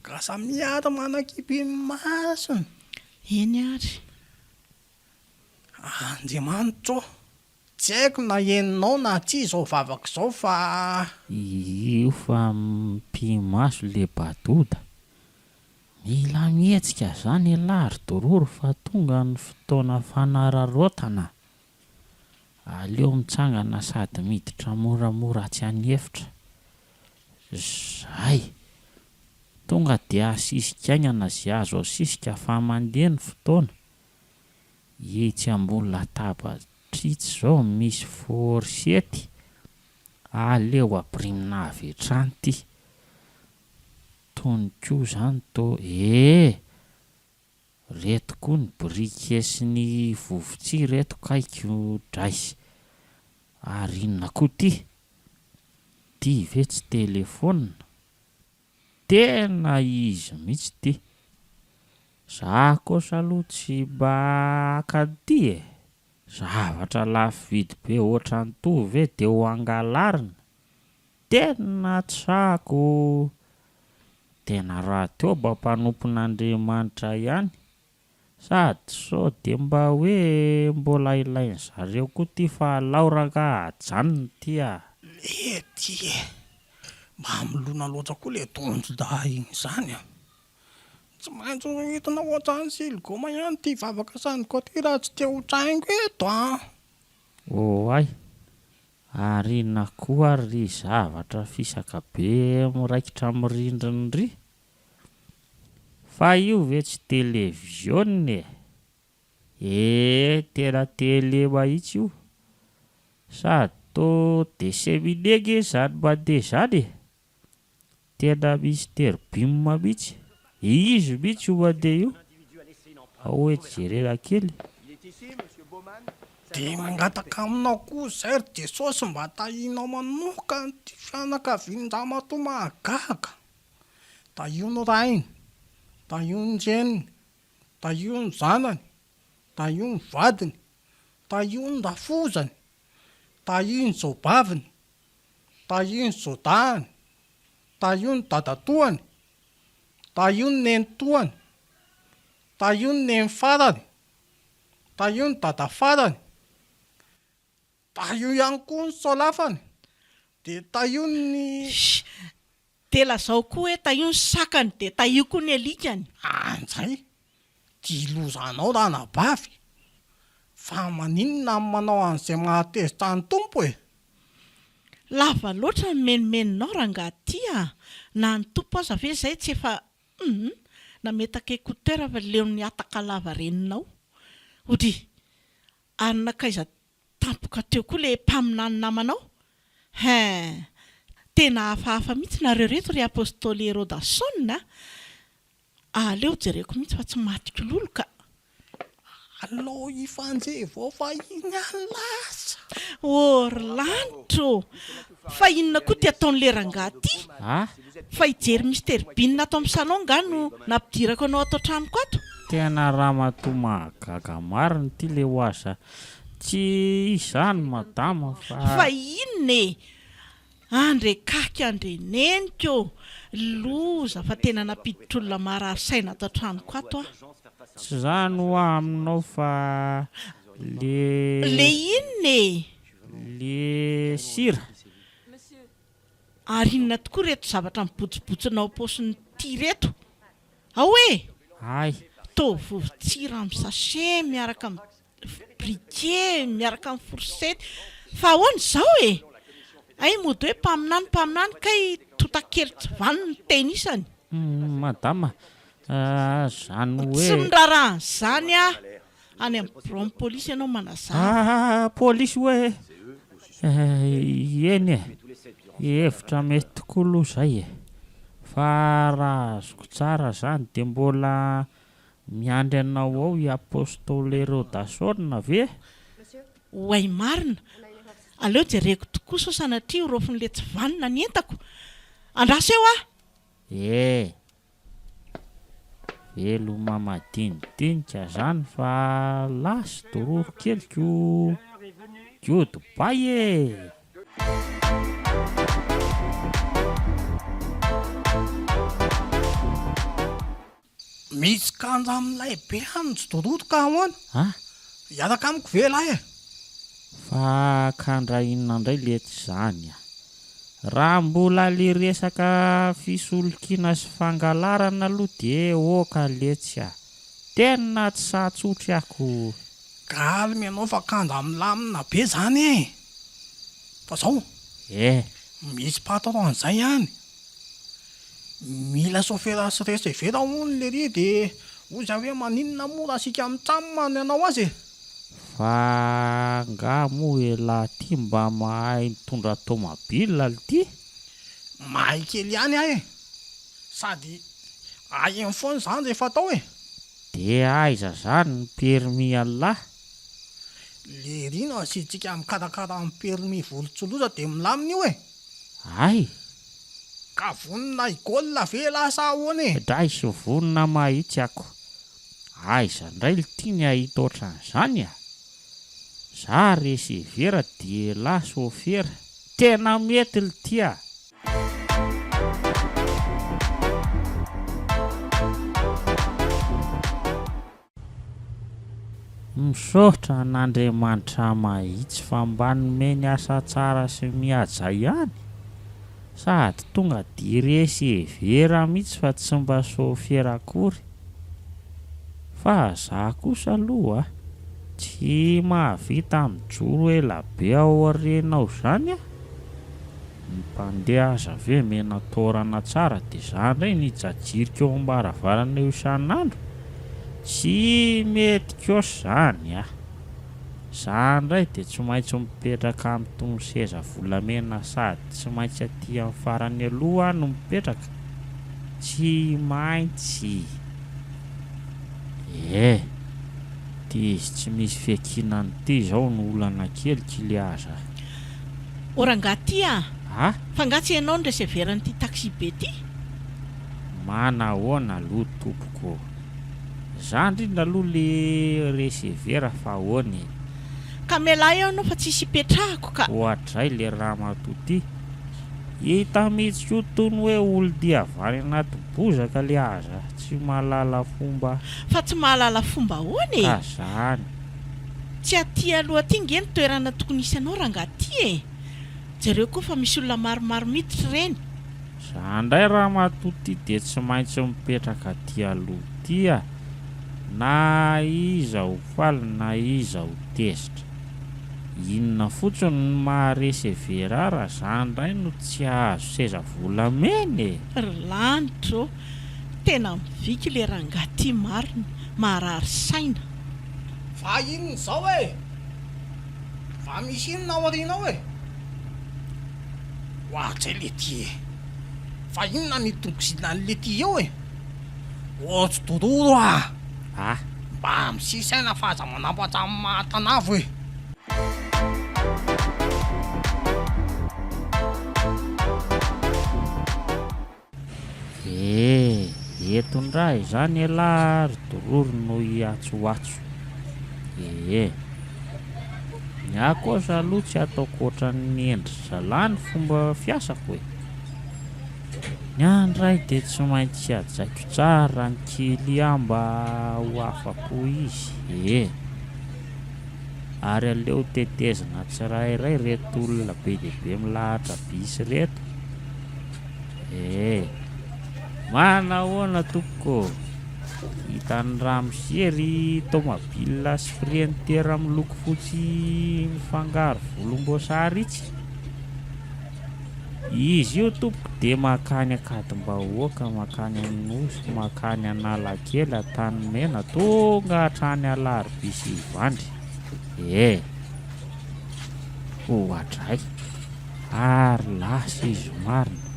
Ka samy miara manakipy ny masony. eny ary Andriamanitra tsy haiko na eninao na tsy izao vavaka izao fa io fa mpimaso le badoda mila mihetsika zany alary dororo fa tonga ny fotoana fanararotana aleo mitsangana sady miditra moramora tsy anefitra zay tonga dia asisikaingana zay azo asisika fa mandeha ny fotoana etsy ambony latabatritsy zao misy forsety aleo apirimina avy hatrany ty tonyko zany to reto koa ny brike sy ny vovotsy reto kaiky draisy ary inona koa ty ve tsy telefona tena izy mihitsy ty za kosa aloha tsy baka ty e zavatra lafo vidy be ohatran'ny tovy e dia ho angalarina tena tsako tena raha teo mba mpanompon'Andriamanitra ihany sady sao dia mba hoe mbola ilainy zareo koa ty fa laoraka ajanona ty a lety e. Mba milona loatra koa le tonjoda iny zany a. Tsy maintsy hoentina ohatran'ny silgoma ihany ty vavaka saniko ty raha tsy te ho traingo eto a. ay ary na koa ry zavatra fisaka be miraikitra amin'ny rindriny ry fa io ve tsy televiziona tena tele mahitsy io sady to deseminege zany mandeha zany e tena misy terbima mihitsy izy mihitsy io mandeha io hoe jerena kely Dia mangataka aminao koa zay ry Jesosy mba tahinao manoka ty fianakavian-Ramatoa Mahagaga. Tahio rainy, tahio ny reniny, tahio ny zanany, tahio ny vadiny, tahio ny rafozany, tahio ny zobaviny, tahio ny zodahany, tahio ny dadatoany, tahio ny nenitoany, tahio ny nenifarany, tahio ny dadafarany, tahio ihany koa ny solafany, dia tahio ny dia lazao koa hoe tahio ny sakany dia tahio koa ny alikany anjay dilozanao ranabavy fa maninona ny manao an'izay mahatezitra ny tompo e. lava loatra ny menomeninao rangaty na ny tompo aza ve izay tsy efa nametaka écouteur fa leo ny ataka lava reninao ody ary nakaiza tampoka teo koa le mpaminany namanao tena hafahafa mihitsy nareo reto ry apôstôly Rodasona aleo jereko mihitsy fa tsy matika lolo ka allo ifanjey vao fa iny lasa Orlando fa inona koa ty ataon'le rangaty fa hijery Mr Bean atao amin'ny salon gano nampidirako anao atao tranoko ato tena raha mahagaga marina ty le oaza tsy izany madama fa inone andre kaky andre neniko loza fa tena nampiditr' olona marary saina atao tranoko ato tsy zany ho aminao fa le inone le sira ary inona tokoa reto zavatra mibotsibotsinao paosiny ty reto hoe ay tovovitsira amin'ny sachet miaraka amin'ny briquet miaraka amin'ny fourchette fa ahoana izao ay mody hoe mpaminany kay totakely tsy vanony ny tenisany madama zany hoe tsy mirarahany zany any amin'ny bureau polisy ianao manazava polisy hoe eny hevitra mety tokoa aloha zay fa raha azoko tsara zany dia mbola miandry anao ao i apôstôly Rodasona ve hoay marina aleo jereko tokoa sao sanatria rofin'le tsy vanona ny entako andraso eo velo mamadinidinika zany fa lasy dororo keliko godbay misy kanja amin'ilay be any tsy doroto ka ahoana hiaraka amiko ve lahy fa kandra inona indray le tsy zany raha mbola le resaka fisolokiana sy fangalarana aloha dia oka letsy tena tsy sahatsotry ako galmy ianao fa kanja milamina be zany fa zao misy patron zay ihany mila sofera sy resevera hony le ry dia oza hoe maninona mora asika mitsamany ianao azy fa nga moa ela ty mba mahay mitondra tomobila ty mahay kely ihany sady ainy foana zany rehefa atao dia aiza zany ny permis Allah le rino asitsika mikarakara amin'ny permis volontsoloza dia milamina io ay ka vonina igolina ve lasa ahoana dra isy vonina mahitsy ako aiza indray tiany ahita ohatran'izany za resevera dia la sofera tena mety le tia misaotra n'Andriamanitra mahitsy fa mba nomeny asa tsara sy mihaja ihany sady tonga dia resevera mihitsy fa tsy mba sofera akory fa za kosa aloha tsy mahavita mijoro elabe ao arenao zany ny mpandeha aza ve mena torana tsara dia zany indray nijajirika eo ambaravarana eo isan'andro tsy mety kosa zany za indray dia tsy maintsy mipetraka amin'itony seza volamena sady tsy maintsy aty amin'ny farany aloha no mipetraka tsy maintsy izy tsy misy fiakinany ty zao no olana kelyky le aza orangaty fa ngatsy ianao ny reseveran'ity taxi be ty mana ahoana aloha tompoko za indrindra aloha le resevera fa ahoany ka melahy eo anao fa tsisy ipetrahako ka ohatray le raha matoty hita mihitsy ko tony hoe olo-dia avany anaty bozaka le aza tsy mahalala fomba fa tsy mahalala fomba ahoany ka zany tsy aty aloha aty nge ny toerana tokony isy anao rangaty jereo koa fa misy olona maromaro miditra reny za indray raha matoty dia tsy maintsy mipetraka aty aloha ty na iza ho faly na iza ho tezitra Inona fotsiny no maharesevera raha zany indray no tsy ahazo seza volamena e. Lanitra tena mivika ilay rangahy tia marina, marary saina. Fa inona zao e? Fa misy inona ao aorianao e? Ohatry le ty e. Fa inona ny tombokizina an'le ty eo e? Ohatry dororo ah! Ah, Mba misisaina fa aza manapatra amin'ny mahatanavo e. Eto ndray zany ela ry dororo no hiatsoatso. Ny akosa aloha tsy ataoko ohatran'ny endry zalahy ny fomba fiasako e. Ny andray dia tsy maintsy ajaiko tsara ny kely mba ho afako izy. Ary aleo tetezina tsirairay reto olona be dia be milahatra bisy reto. Manahoana tompoko? Hitan'ny ramosiery tomobila sprinter miloko fotsy mifangaro volomboasary itsy. Izy io tompoko dia makany Akadimbahoaka, makany Anosy, makany Analakely, Antanimena, tonga hatrany Alarobia sy Ivandry. Ohatray ary lasa izy marina.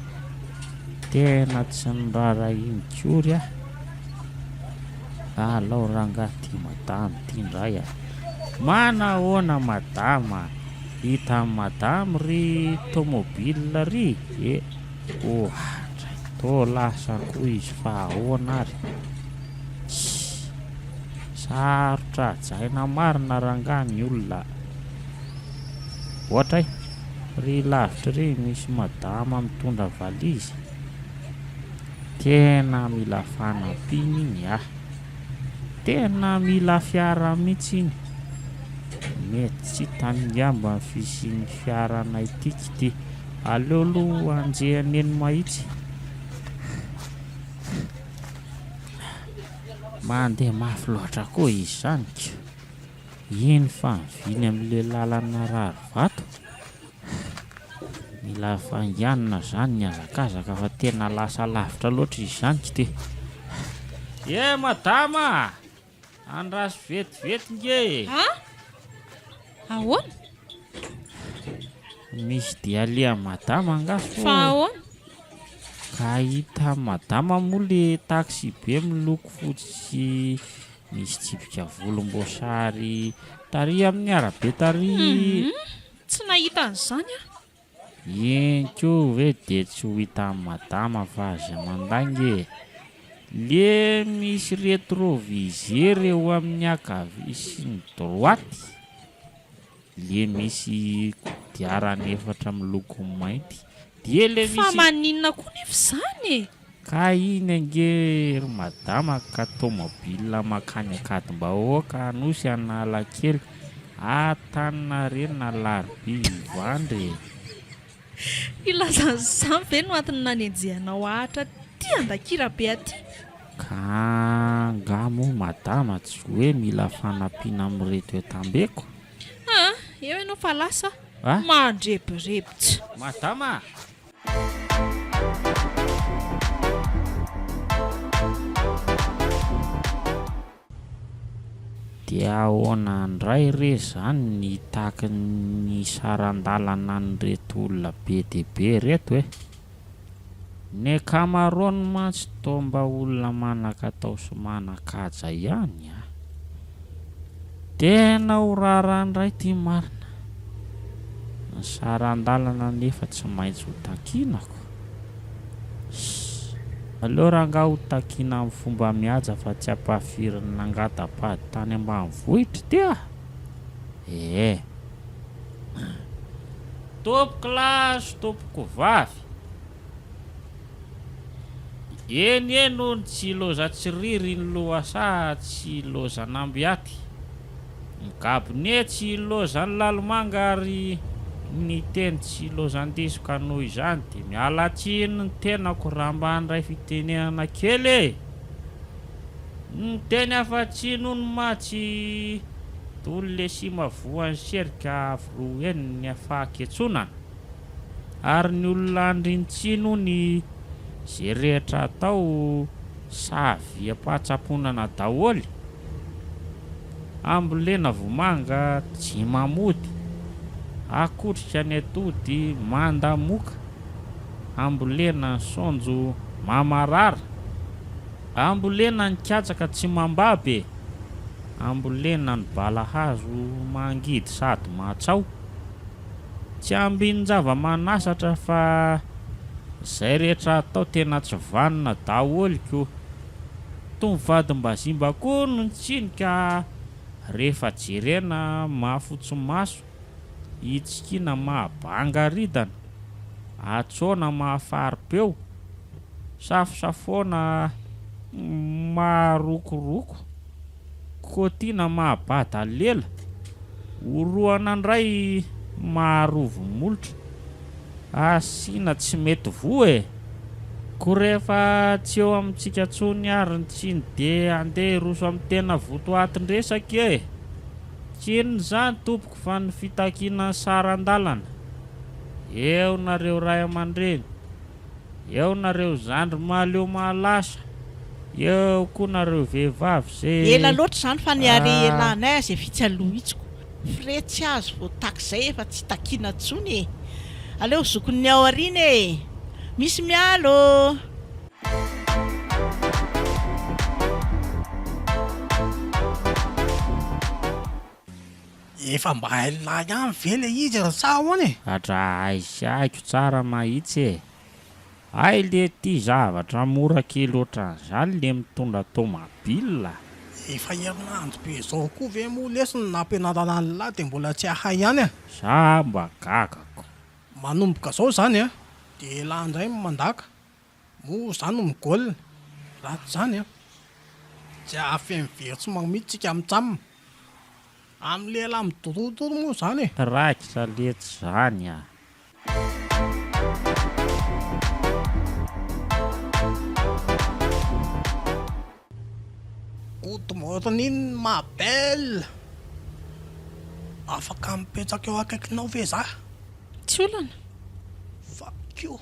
Tena tsy nirara injory ah. Alao rangahy ty madama ty indray ah. Manahoana madama? Hita madama ry tomobila ry. Ohatray to lasa koa izy fa ahoana ary. Sarotra ajaina marina rangahy ny olona. Ohatray ry lavitra ry misy madama mitondra valizy. Tena mila fanampiana iny ah. Tena mila fiara mihitsy iny. Mety tsy taniamba ny fisian'ny fiaranay tiky ty. Aleo aloha anjehany eny mahitsy. Mandeha mafy loatra koa izy zany. Iny fa miviny amin'ilay lalana rary vato. Mila fangianina zany ny azakazaka fa tena lasa lavitra loatra izy zany ty. Madama! Andraso vetivety nge. Ahoana? Misy dia lia madama angaso. Fa ahoana? Ka hita madama moa le taxi be miloko fotsy misy tsipika volomboasary tary amin'ny arabe tary. Tsy nahita an'izany ah. Enko ve dia tsy ho hitan'ny madama fa aza mandange. Le misy rétroviseur eo amin'ny ankavia sy ny droite. Le misy kodiarana efatra miloko mainty. Dia le Fa misy maninona koa nefa izany e? ka iny ange ry madama ka tomobila makany Akadimbahoaka, Anosy, Analakely, Antaninarenina, Alarobia, Ivandry. Ilazan'izany ve no antony nanenjehanao ahatra ty Andakira be aty? Ka ngamo madama tsy hoe mila fanampiana amin'ireto etambeko. Eo ianao fa lasa Ah? mandrebirebitra. Madama! Dia ahoana indray re zany ny taky ny sarandalana an'ireto olona be dia be reto e. Ny ankamaroany mantsy toa mba olona manan-katao sy manan-kaja ihany ah. Tena ho rarah indray ty marina. Ny sarandalana nefa tsy maintsy ho takinako. Aleo rangahy ho takiana amin'ny fomba mihaja fa tsy ampahafirin'ny nangatapady tany ambanivohitra ty ah. Tompoko lahy, tompoko vavy. Eny hono tsy loza tsiriry ny loasa tsy loza nambiaty. Migabone tsy loza ny lalomanga ary ny teny tsy loza andisoka noho izany dia miala tsiny ny tenako raha mba handray fitenenana kely. Ny teny afa-tsy noho ny matsy tole sy mavoan'ny serika vroeniny afahaketsonana ary ny olona andrintsino ny zay rehetra atao savy ampatsaponana daholy. Ambolena vomanga tsy mamody, akotrika ny atody mandamoka, ambolena ny sonjo mamarara, ambolena ny katsaka tsy mambabe, ambolena ny balahazo mangidy sady matsao. Tsy ambiny zava-manasatra fa zay rehetra atao tena tsy vanina daholy ko. Tovadim-bazimba koa no nitsinika rehefa jerena mahafotso maso, hitsikina mahabangaridana, atsoana mahafaripeo, safosafoana maharokoroko, kotiana mahabada lela, oroana ndray maharovomolotra, asiana tsy mety voe. Ko rehefa tsy eo amintsika tsony ary tsy ny de andeha roso amin'ny tena votoatin-dresaka e. Tsy inona zany tompoko fa ny fitakiana saran-dalana. Eo nareo ray aman-dreny, eo nareo zandry maleo mahalasa, eo koa nareo vehivavy zay ela loatra zany fa niary elanay zay vitsy aloha itsiko. Fretsy azo vao takizay efa tsy takiana tsony e. Aleo zokon'ny ao arina e. Misy mialo. Efa mba hailay ihany ve le izy sa ahoana e? Atra aisaiko tsara mahitsy e. Ay le ty zavatra mora kely ohatran'izany le mitondra tomabila. Efa herinandro be zao koa ve moa lesony nampianarana ny lahy de mbola tsy ahay ihany a. Za mba gagako. Manomboka zao zany a, de lahy indray mandaka, moa zany migaolina, raty zany a. Tsy afemivery mamitsika mitsamina. Amin'ny lehilahy midorotoro moa zany e. Raikitra letsy zany a. Gotomorona iny ma belle. Afaka mipetraka eo akaikinao ve za? Tsy olana. Fuck you.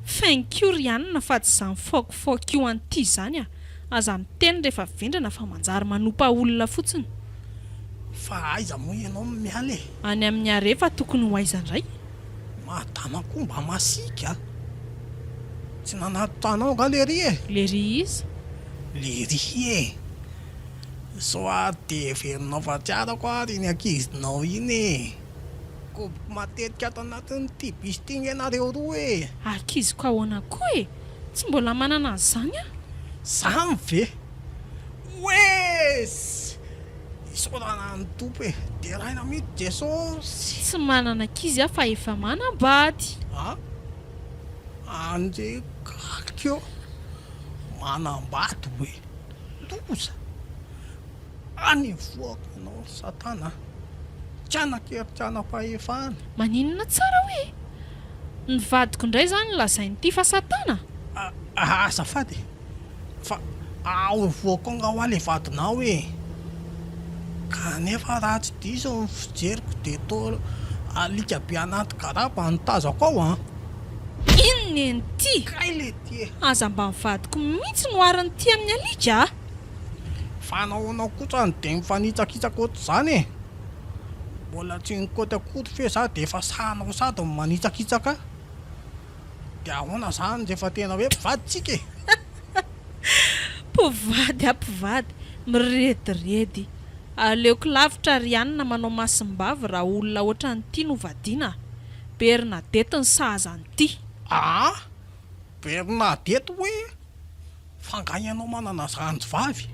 Thank you Rianina fa tsy zany fuck you an'ity zany a. Aza miteny rehefa vendrana fa manjary manompa olona fotsiny. Fa aiza moa ianao miala e. Any amin'ny arefa tokony ho aiza indray. Madama koa mba masika. Tsy nanatotranao nga lery e. Lery izy. Lery e. So de verinao fa tiarako ary ny ankizinao iny e. Ko matetika ato anatin'ity bisy ty ianareo roa e. Akiziko ahoana koa e. Tsy mbola manana an'izany a. Zany ve? Wes! Isorana ny tompo e. De raina mity Jesosy. Tsy manana ankizy a fa efa manambady. Ha? Ande kakio. Manambady hoe. Loza. Any voaka anao satana. Tsy anakeritsana fahefana. Maninona tsara hoe. Ny vadiko indray zany lazain'ity fa satana. Azafady. Fa ao voaka nga ho ale vadinao e. Kanefa raha tsy diso ny fijeriko de to alika be anaty garaba nitazako ao a. Inona n'ity? Kay le ty. Aza mba mivadiko mihitsy no arany ty amin'ny alika a. Fanaonao kosa ny de mifanitsakitsaka ohatr' zany e. Mbola tsy nikotakoty fe za de efa sahanao sady manitsakitsaka. De ahoana zany rehefa tena hoe mpivaditsika e. Mpivady a mpivady. Mirediredy. Aleoko lavitra Rianina manao masimbavy raha olona ohatran'ity no vadiana. Bernadette ny sahazan'ity. Bernadette hoe fangayanao manana zanjy vavy.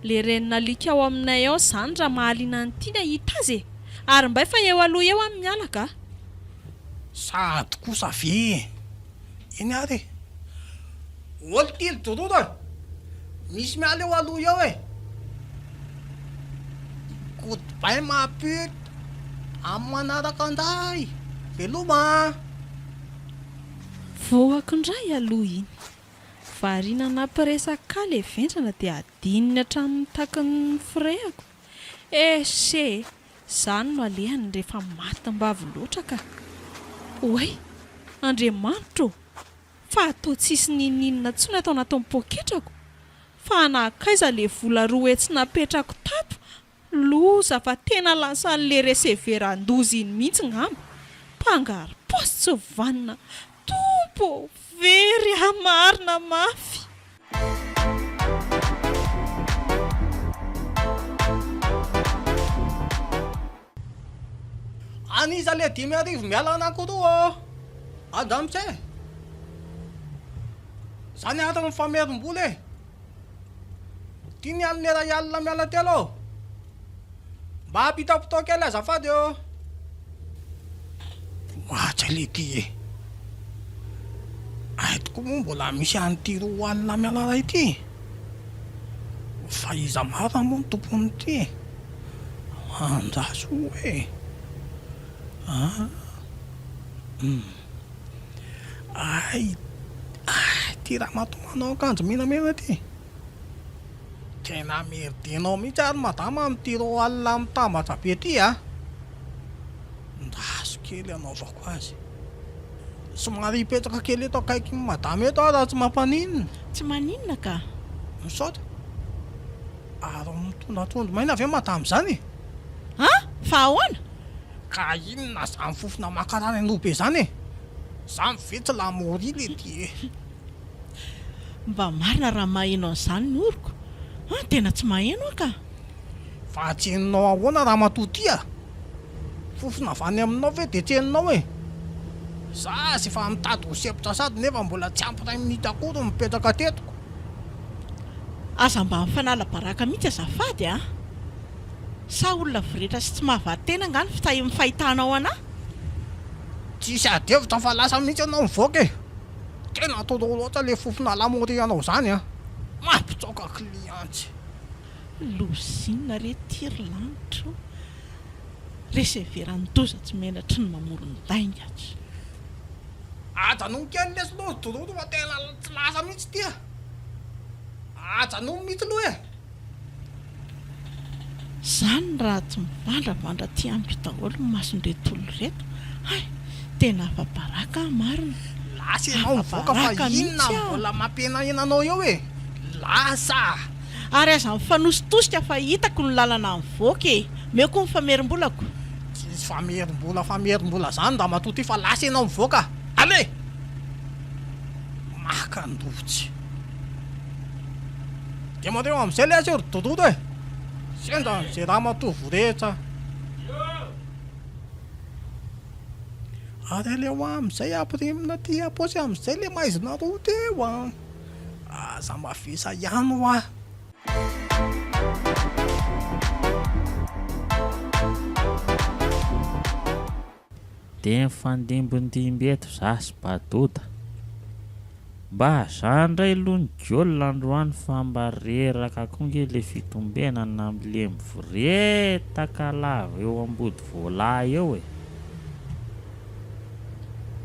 Le renina alika ao aminay ao zany raha mahaliana an'ity ny hita azy e. Ary mbay fa eo aloha eo amin'ny alaka. Sady kosa ve. Iny ary. Olo tily dorora. Misy miala eo aloha eo e. Goodbye ma pute. Amin'ny manaraka anday. Veloma. Voako indray aloha iny. Variana nampiresaka le vendrana dia adininy hatramin'ny takon'ny frehako. ese izany no alehany rehefa matim-bavy loatra ka oay Andriamanitra fa atao tsisy ninninona tsy ny atao anatin'ny poketrako fa anakaiza le vola roa tsy napetrako tato loza fa tena lasan'le reseveran-dozy iny mihitsy ngamba mpangary posy tsy vanina tompo very hamarina mafy. Aniza le 5 miala anakoroa adamse zany atany famerim-bola e tiany an'le ray alina miala telo mba apitapitao kely azafady eo mahatsy le ty e aitoko moa mbola misy an'ty roa alina miala ray ty fa iza mara moa ny tompony ty anjaso e ay ty raha matomanao akanjo menamena ty tena meridenao mihitsy ary madama amin'ty roa alina mitambatra be ty ndaso kely anaovako azy somary hipetraka kely eto akaiky madama eto aho raha tsy mampaninina tsy maninona ka misaotra ary mitondratrondro maina avy madama zany fa ahoana ka inona zany fofona makarany anobe zany e zany vetsy lamori le ty e mba marina raha maheno an'izany ny oriko tena tsy maheno ka fa tseninao ahoana raha matotya fofona avany aminao ve de tseninao e za sy efa mitady ho sepitra sady nefa mbola tsy ampy 5 minitra akory mipetraka tetiko aza mba mifanala baraka mihitsy azafady sa olona viretra sy tsy mahavary-tena ngany mifahitanao anahy tsisy adevitra fa lasa mihitsy anao mivoaka e tena atoro loatra le fofona lamori anao zany mampitsoka kliantsy lozina re tiry lanitra reseveran-doza tsy menatry ny mamoron-daingatsy ajanony kely lesilo dororo fa tena tsy lasa mihitsy tya ajanony mihitsy loha e zany raha tsy mivandravandra ty ampy daholo ny masondretolo reto tena afa-baraka marina lasa ianao mivoaka fa inona mbola mampienanao eo e lasa ary aza mifanositosika fa hitako ny lalana mivoaka e meko mifamerim-bolako tsisy famerim-bola zany da matoty fa lasa ianao mivoaka ale makandotsy de mareo am'izay le azy eo rodorodo e sendra zay raha matovo rehetra ary aleo am'izay ampiremina ty aposy am'izay le maizina roa teo aza mavesa ihany dia mifandimbyndimby eto za sy Batoda mba za ndray aloha ny jiolona androany fa mba reraka konge le fitombenana amin'le mivoretaka lava eo ambody voalahy eo e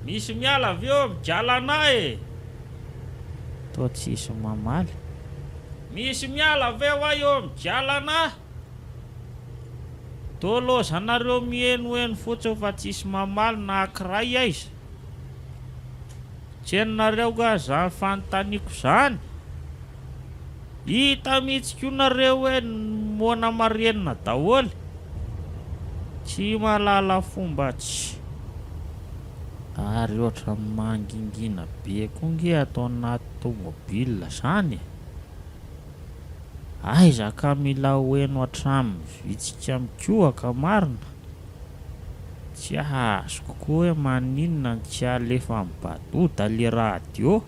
misy miala avy eo mijalana e toa tsisy mamaly misy miala avy eo eo mijalana tolo zanareo mienoeno fotsiny fa tsisy mamaly na akiray aiza tsy hainareo ga zany fanontaniako zany hita mihitsy nareo hoe mona marenina daholy tsy malala fomba tsy ary ohatra mangingina be konge atao anaty tomobile zany aiza ka mila hoeno hatramin'ny vitsika mikoaka marina tsy azoko koa hoe maninona tsy alefa amin'ny Batoda le radio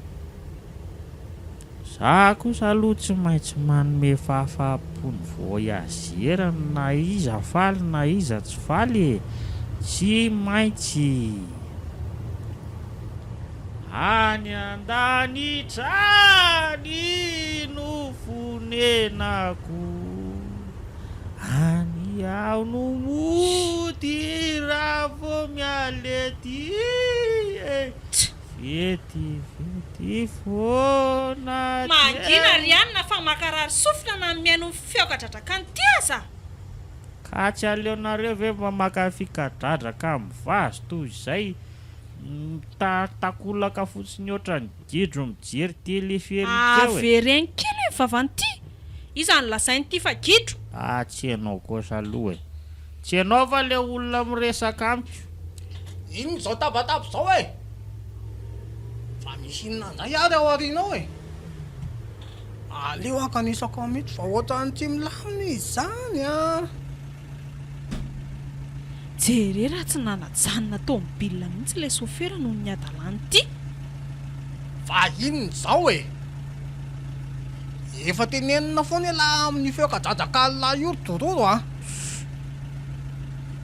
za kosa aloha tsy maintsy manome fahafaham-pony voyagera na iza faly na iza tsy faly tsy maintsy any an-danitrany no fonenako any aho no mody raha vo mialety vety foana mangina ry any na fa makarary sofina na miaino fiaoka dratrakany ty aza. dia mifandimby ndimby eto za sy Batoda mba za ndray aloha ny jiolona androany fa mba reraka konge le fitombenana amin'le mivoretaka lava eo ambody voalahy eo e misy miala avy eo mijalana Ka tsy aleonareo ve mamakafy kadradraka mivazo toy izay takolaka fotsiny oatra ny gidro mijery teleferika eo e. Avereny kely e vavanty. Iza ny lasainy ty fa gidro. Tsy hainao kosa aloha e. Tsy hainao va le olona miresaka amiko. Ino zao tabataba zao e? Fa misy inona ary ao aorianao e? Aleo akanisako mihitsy fa ohatrany tsy milamina izy zany a. Jere raha tsy nanajanona tômôbilina mihitsy ilay sofera noho ny adalany ty. Fa inona zao e? Efa tenenina foana laha amin'ny feokadradrakalina io dororo a.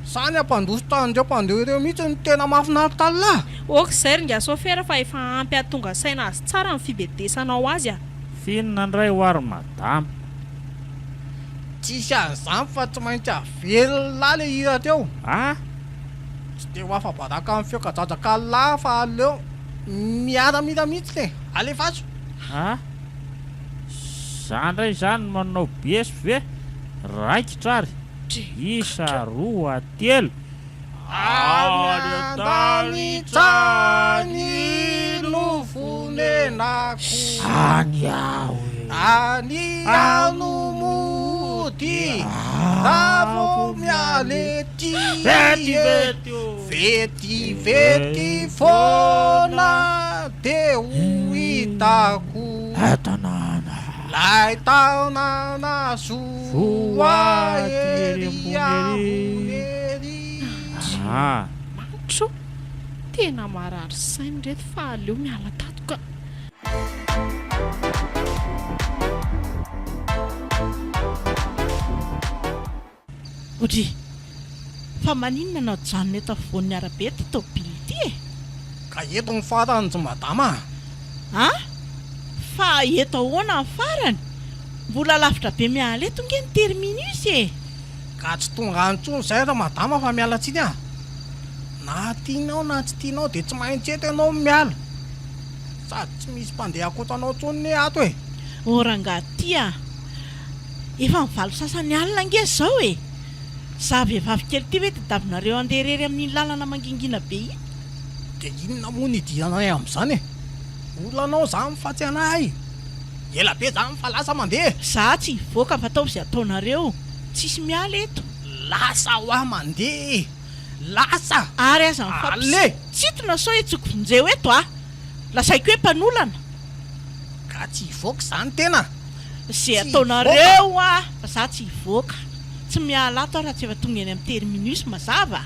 Sany ampandositra andreo mpandeha ireo mihitsy ny tena mahafinaritra lahy. Okizay ringa sofera fa efa ampy atonga saina azy tsara ny fibedesanao azy a. Finina indray ho ary madama. Tsisy an'izany fa tsy maintsy avelona le hira teo. Tsy dia ho afa-baraka amin'ny feokadradrakalina fa aleo miaramila mihitsy le alefaso. Zany indray zany manao besy ve? Raikitra ary. Isa, roa, telo. Any lofonenako. Any aho e. Any anomody. Ravo mialety. Vetivety foana de ho hitako. Lay taonana soa ery ambonyery. Mantso, tena marary sainy reto fa aleo miala tato ka. Odry, fa maninona anao janona eto afovoan'ny arabe ty tômôbily ty e? Ka eto ny farany tsy madama. Fa eto ahoana ny farany? Mbola lavitra be miala eto nge ny terminus e. Ka tsy tonga antsony izay raha madama fa miala tsiny a. Na tianao na tsy tianao dia tsy maintsy eto ianao miala. Sady tsy misy mpandeha akoatranao tsony ny ato e. Oranga ty a. Efa mivalo sasany alina nge zao e. Za vehivavy kely ty ve tadavinareo andeha irery amin'ny lalana mangingina be iny? Dia inona moa ny idiranay amin'izany e? Olanao zany mifatsy anahy. Ela be zany fa lasa mandeha. Za tsy hivoaka fa atao izay ataonareo. Tsisy miala eto. Lasa ho aho mandeha. Lasa. Ary aza mifampitsitona sao etsiko vonjeo eto a. Lasaiko hoe mpanolana. Ka tsy hivoaka zany tena. Izay ataonareo a. Za tsy hivoaka. Tsy miala ato raha tsy efa tonga eny amin'ny terminus mazava.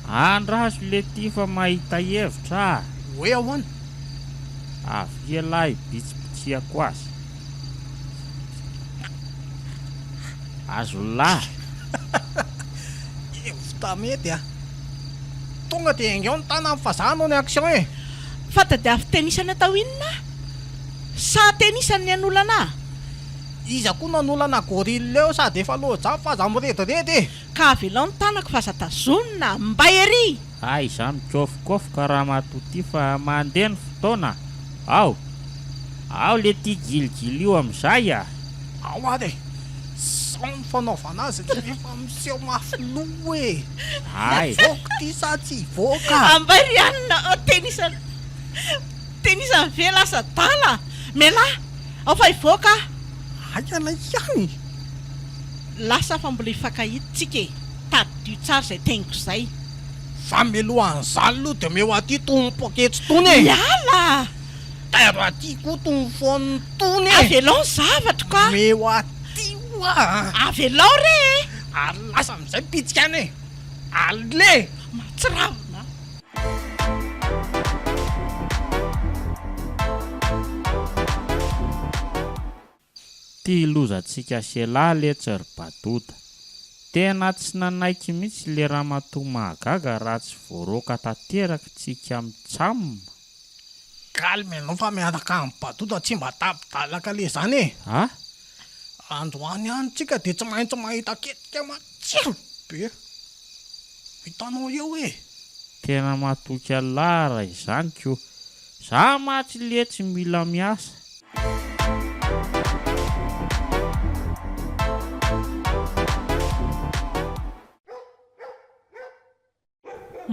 Andraso le ty fa mahita hevitra. Hoe ahoana? Avy lahy bitsipitsihako azy. Azo lahy. Hevitra mety a. Tonga dia ingao ny tana fazahanao ny action e. Fanta dia avy tenisana tao inona? Sa tenisany ny anolana? Iza koa nanolana gorille eo sady efa loja fa aza mirediredy. Ka avelao ny tanako fa aza tazonina mba ery. Iza mikôfokofoka raha matoty fa mandeha ny fotoana. Ao le ty giligily io amin'izay a. Ao ary e. Sao ny fanaovana azy efa miseho mafy loha e. Hivoaka ty sa tsy hivoaka? Ambarianina tenisany ve lasa tala. Melahy, ao fa hivoaka. Aiana ihany. Lasa fa mbola hifankahitsika e. Tadio tsara izay teniko izay. Fa melohan'izany aloha dia meo aty tompo-poketsy tony e. Miala. Tero aty koa tony foan'ny tony e. Avelao ny zavatra ka. Meo aty oa. Avelao re. Ary lasa amin'izay pitsika any e. Ale. Matsiravina. 'Ty lozantsika selahy le tsy ry badota. Tena tsy nanaiky mihitsy le ramatoa mahagaga raha tsy voaroaka tanteraka tsika mitsamina. Kalme anao fa miaraka amin'ny badota tsy mba tapidalaka le zany e. Androany ihany tsika dia tsy maintsy mahita ketika matsiro be. Hitanao eo e. Tena matoky alara izany koa. Za matsy le tsy mila miasa.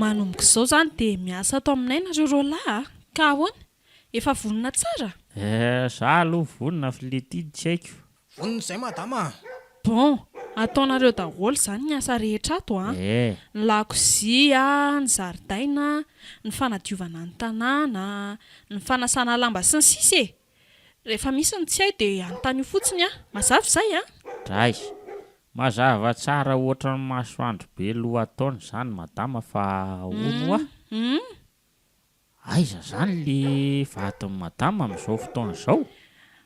Manomboka izao izany dia miasa ato aminay nareo roalahy ka ahoana efa vonona tsara. Za aloha vonona filetid tsy haiko. Vonona izay madama. Bon, ataonareo daholo izany ny asa rehetra ato Eh, ny lakozia, ny zaridaina, ny fanadiovana ny tanàna, ny fanasana lamba sy ny sisa e. Rehefa misy ny tsy hay dia anontany io fotsiny mazava izay dray. Mazava tsara ohatra ny masoandro be lohataona izany madama fa ono aiza zany le vatin'ny madama amin'izao fotoana izao.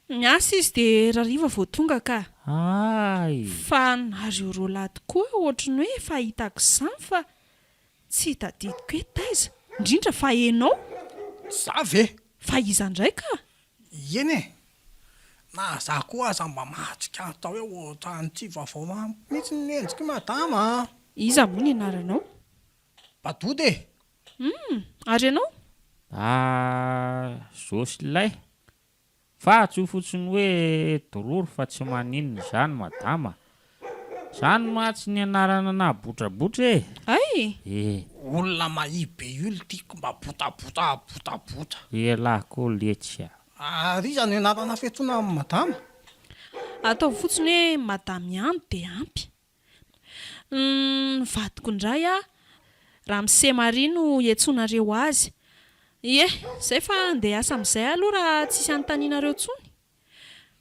miasa izy dia rariva vao tonga ka. Ay, Fa nareo roalahy tokoa ohatrany hoe efa hitako izany fa tsy tadidiko hoe taiza indrindra fa enao Za ve? fa iza indray ka. Eny e. Na za koa aza mba mahatrika atao hoe ohatrany tsy vaovao mihitsy ny endriky madama. Iza moa ny anaranao? Badode. Ary ianao? Zosilay. Fa tsy ho fotsiny hoe dororo fa tsy maninona izany madama. Izany matsy ny anarana na botrabotra e. Ay, Olona mahibe io tiako mba botabota. Elako letsya. Ary iza ny anarana fiantsoana amin'ny madama? atao fotsiny hoe madamy ampy dia ampy. Vadiko indray Ramse Marie no iantsonareo azy. Ie, izay fa andeha asa amin'izay aloha raha tsisy anontanianareo intsony.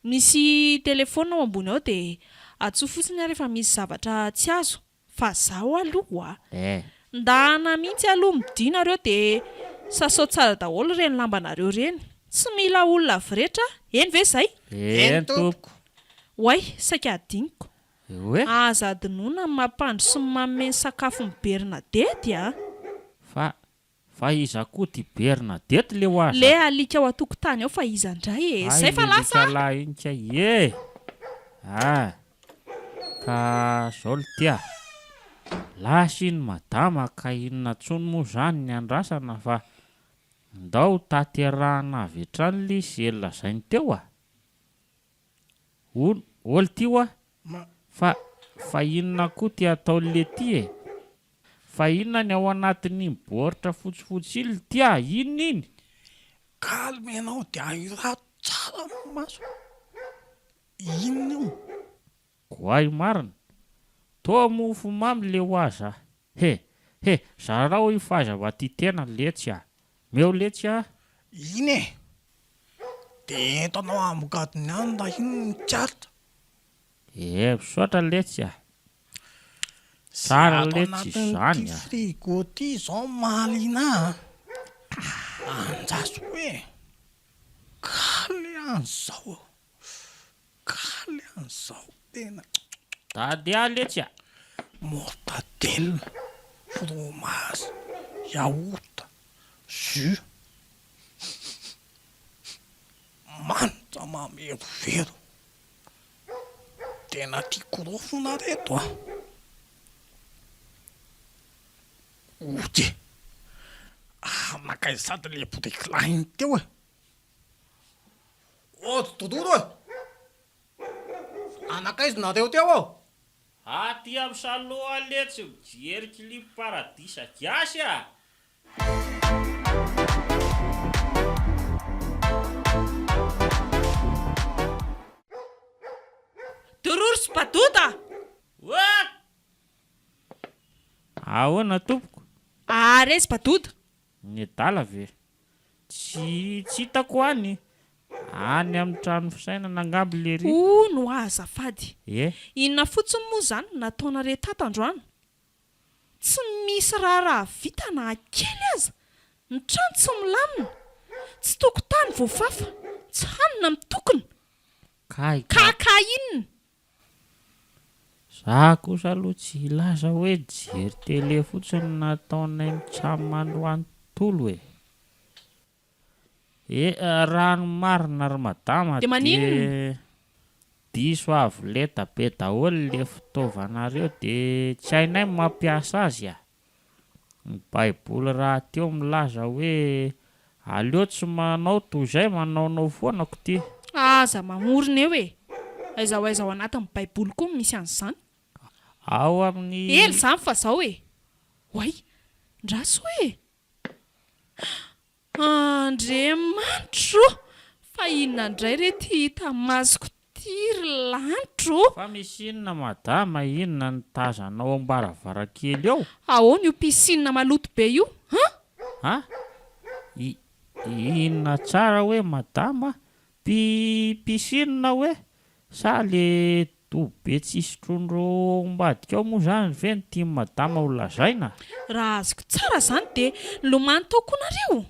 Misy telefona ao ambony ao dia atsoa fotsiny rehefa misy zavatra tsy azo. Fa zaho aloha ndahana mihitsy aloha midinareo dia sasao tsara daholo reny lambanareo reny. Tsy mila olona avy rehetra, eny ve izay? En tompoko. Hoay, saika adiniko. Hoe? Aza adinoina ny mampandro sy ny manome ny sakafo ny Bernadette Fa iza koa ty Bernadette le hoaza. Le alika ao an-tokotany ao fa iza indray e. Izay fa lasa. Inika ye. Ka zao le tia. Lasy ny madama ka inona tsony moa zany ny andrasana fa ndao taterahana avy hatrany le izy lazainy teo olo ty fa inona koa ty atao le ty e. Fa inona ny ao anatin'ny baoritra fotsifotsy iny tia iny. Kalme ianao dia ahirato tsara maso. Inona io? Goay marina. Toa mofo mamy le hoaza. Zarao io fazava ty tena letsy Meo letsy Iny e. Dia entanao amogadiny any da iny ny tiaritra. Misaotra letsy Tsara letsy izany frigo ty zao malina. Anjaso hoe kaly an'izao tena. Tady letsy Mortadelle, fromage, yaourt, jus. Manitra mamerovero. Tena tiako rofona reto Oje. Nakaiza sady le boteklainy teo Dodoro anakaiza nareo teo ao? Aty amin'ny saloa letsy mijery clip paradisa gasy Dororo sy Badota. Ahoana tompoko? Are sy Badota. Ny dala ve? Tsy hitako any amin'ny trano fisainana angamba le ry. No azafady. Inona fotsiny moa izany nataonareo tato androany? Tsy misy raha vita na kely aza. Ny trano tsy milamina. Tsy tokotany voafafa. Tsy hanina mitokona. Kaka inona? Za kosa aloha tsy ilaza hoe jery tele fotsiny nataonay mitsamo mandroany tolo rano marina ry madama dia diso avy leta be daholo le fitaovanareo dia tsy hainay mampiasa azy Ny baiboly raha teo milaza hoe aleo tsy manao toy izay manaonao foanako ty. Aza mamorona eo aiza ho aiza ao anatin'ny baiboly koa misy an'izany. Ao amin'ny Ely izany fa zao Hoay, Ndraso hoe Andriamanitro, fa inona indray rety hita masoko tiry lantro. Fa misy inona madama, inona ny tazanao ambaravarakely eo? Ahoana io piscine maloto be io? Ha? Inona tsara hoe madama? Piscine hoe? Sa le dobe tsisy trondro mbadika ao moa zany ve ny tia madama ho lazaina? Raha azoko tsara zany dia lomano taokonareo.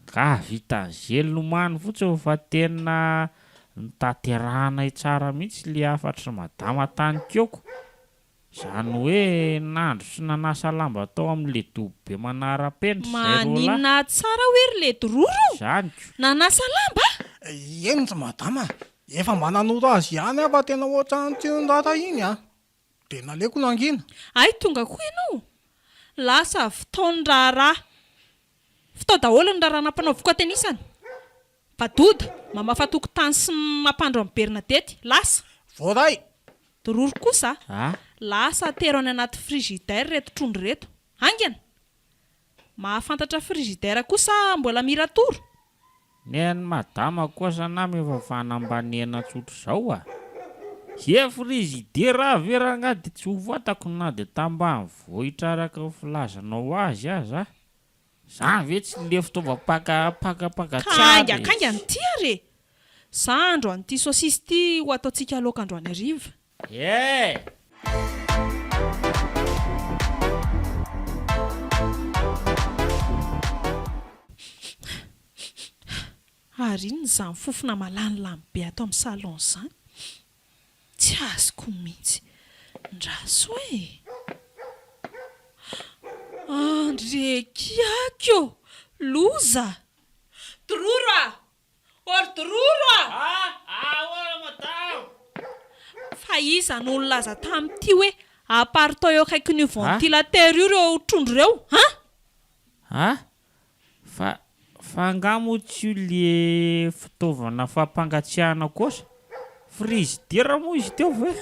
Ka vitan'izay lomano fotsiny fa tena nitaterahana tsara mihitsy le afatry madama tany keoko. Izany hoe nandro sy nanasa lamba tao amin'le dobe manara-penitra. Maninona tsara hoe ry le dororo? Izany ko. Nanasa lamba? Eny madama, efa mba nanoro azy ihany fa tena ohatran'ny tsiron-data iny dia naleko nangina. Ay, tonga koa ianao. Lasa fitaon-draharaha. Fitao daholo ny raharaha nampanao voka-tenisana. Badoda, mamafa tokotany sy mampandro amin'ny Bernadette, lasa. Voaray. Dororo kosa, Ha? lasa atero any anaty frigidaire reto trondro reto. Angana. Mahafantatra frigidaire kosa mbola miratoro. Ny madama kosa namy efa fanambanena tsotro izao Ye frigidaire averanga dia tsy ho fantako na dia tambany vohitra araka ny filazanao azy aza. Zany ve tsy le fitaovam-pakapaka tsara. Kanga ty are. Sandro an'ity saosisy ty ho ataontsika laoka androany hariva. Ary izany fofona malanilany be ato amin'ny salon izany. Tsy azoko mihitsy. Ndraso hoe Andrekiakio, loza. Dororo! Or dororo! Ahoana madama? Fa iza no nolaza tamin'ity hoe apartao eo akaikin'io ventilateur io ireo trondro ireo, Ha? Fa angamo tsy io le fitaovana fampangatsiahana kosa. Frigidaire moa izy teo ve?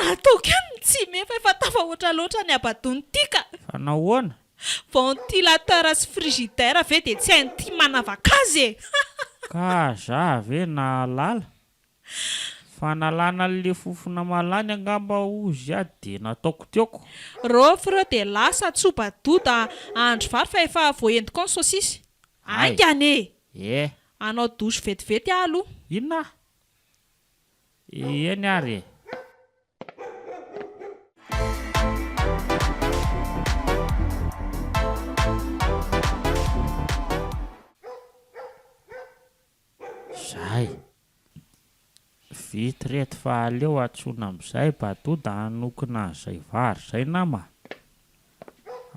Natao kany tsy mefa efa tafahoatra loatra ny abadony tika. Fa nahoana? Ventilateur sy frigidaire ve dia tsy hainy tia manavaka azy. Ka za ve nahalala? Fa nalana le fofona malany angamba ozy dia nataoko teoko. Rofy ireo dia lasa tsobadoda andro vary fa efa voaentiko ny saosisy. Angane. Anao dosy vetivety aloha. Inona? Eny ary. Zay. Vity reto fa aleo atsona amin'izay badoda hanokona izay vary izay nama.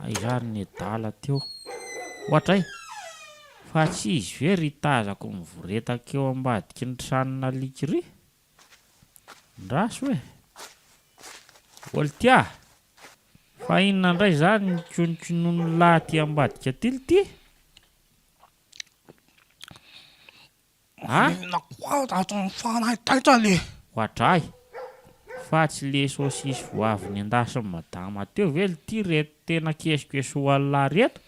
Izany ny dala teo. Ohatray. Fa tsy izy very tazako mivoretaka eo ambadiky ny tranona likiry. Ndraso hoe. Oltia. Fa inona indray zany ny kononkonono laty ambadika tility? Ohatray. Fa tsy le saosisy voavy ny endasiny madama teo ve ty reto tena kesokeso alla reto?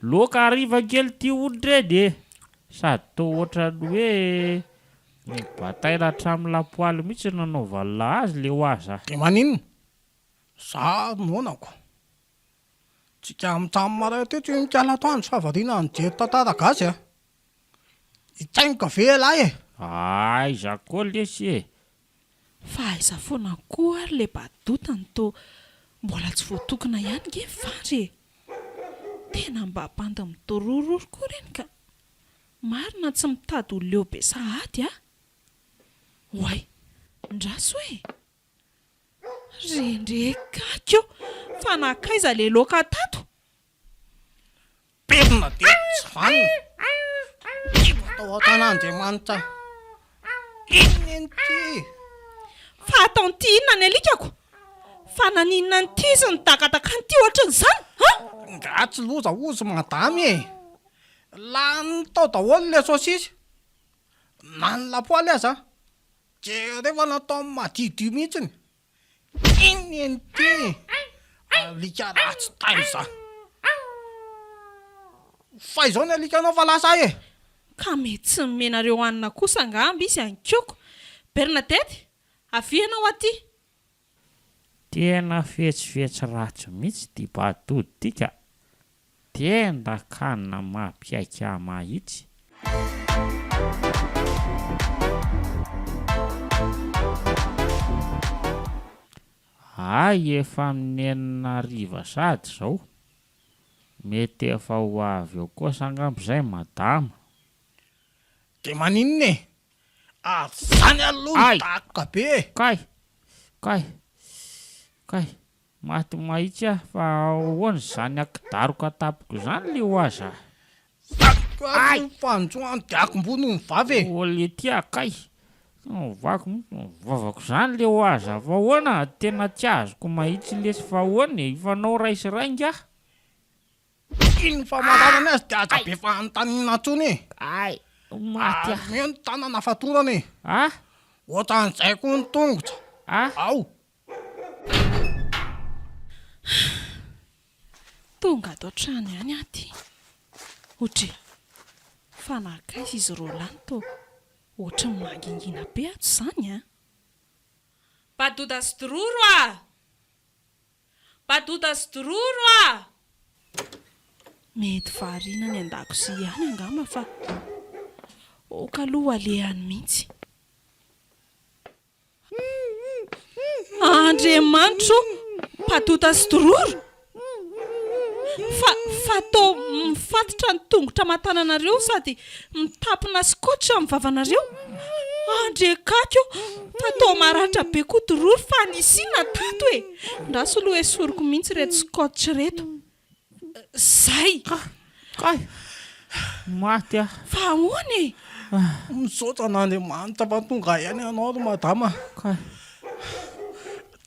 Loka hariva kely ty odredy sady toa ohatrany hoe bataila hatramin'ny lapoaly mihitsy nanaovana azy le ho aza. Dia maninona? Za monako. Tsika mitsamy maray teto io mikala atoandro fa variana nijery tantara gasy Itsaingo ve lahy Iza koa lesy Fa aiza foana koa ary le badotany to mbola tsy voatokana ihany nge vary. Tena mba hampanda midorororo koa reny ka marina tsy mitady ho leo be sahady Oay, ndraso hoe rendrekakio fa nakaiza le loka tato. Perina dia tsy vanina. Atao Antan'Andriamanitra. Inona ty? Fa ataon'ity inona ny alikako? Fa naninona n'ity izy ny dakadaka n'ity ohatran'izany? Nga tsy loza ozy madamy Lany tao daholo le saosisy. Na ny lapoaly aza. Ke rehefa natao madidio mihitsiny. Iny ty alika ratsy taiza. Fa izao ny alikanao fa lasa e. Ka mety tsy menareo hanina kosa angamba izy ankioko. Bernadette, avianao aty. Tena fetsifetsy ratsy mihitsy ty batody tika. Tenda kanina mampiaika mahitsy. Ay, efa minenina riva sady zao. Mety efa ho avy eo kosa angamba izay madama. De maninona e? Zany aloha Ay. takoka be. Kay, maty mahitsy aho fa ahoana zany akidaroka tapoko zany le ho aza. Ay! Fanjoany de akombony ny vavy e. Ole tia kay. Vavako zany le ho aza. Fa ahoana tena tsy azoko mahitsy lesy fa ahoana ifanao raisy rainga. Iny famantarana azy de aza be fanontaniana ntsony e. Ay, maty aho. Meo ny tanana fatorana e. Ah? Ohatran'izay koa ny tongotra. Ah? Ao. Tonga ato trano ihany aty. Ohatry fanakaiza izy Roland to. Ohatry mangingina be ato izany a. Badoda sy dororo a! Badoda sy dororo a! Mety variana ny an-dakozia ihany angamba fa oka aloha alehany mihitsy. Andriamanitro, Badoda sy dororo! Fa tô mifatotra ny tongotra aman-tananareo sady mitapina skotra amin'ny vavanareo. Andrekakio, fa tô maratra be koa dororo fa nisina tato e. Ndraso aloha esoriko mihitsy reto skotra reto. Zay! Kay, maty aho. Fa ahoana e? Misaotra n'Andriamanitra fa tonga ihany ianao ro madama. Kay.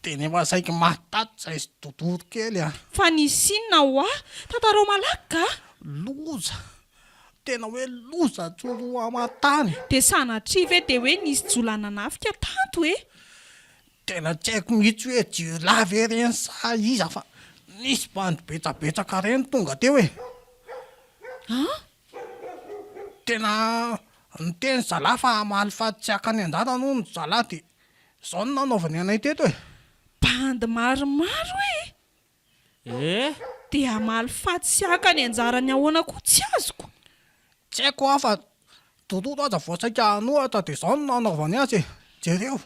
De nefa saiky matato zay sy dodoro kely a. Fa nisinna ho tantarao malaky ka? Loza. Tena hoe loza tsoro aman-tany. De sanatria ve de hoe nisy jolana nafika tato e? Tena tsy haiko mihitsy hoe Dieu lave reny sa iza fa nisy bandy betsabetsaka reny tonga teo e. Tena niteny zalahy fa hamaly fahatsiaka any an-data no ny zalahy de zao no nanaovany anay teto e. Bandy maromaro e? De hamaly fahatsiaka ny anjarany ahoana koa tsy azoko. Tsy haiko aho fa dororo aza voasaika anohatra de zao no nanaovany azy e. Jereo.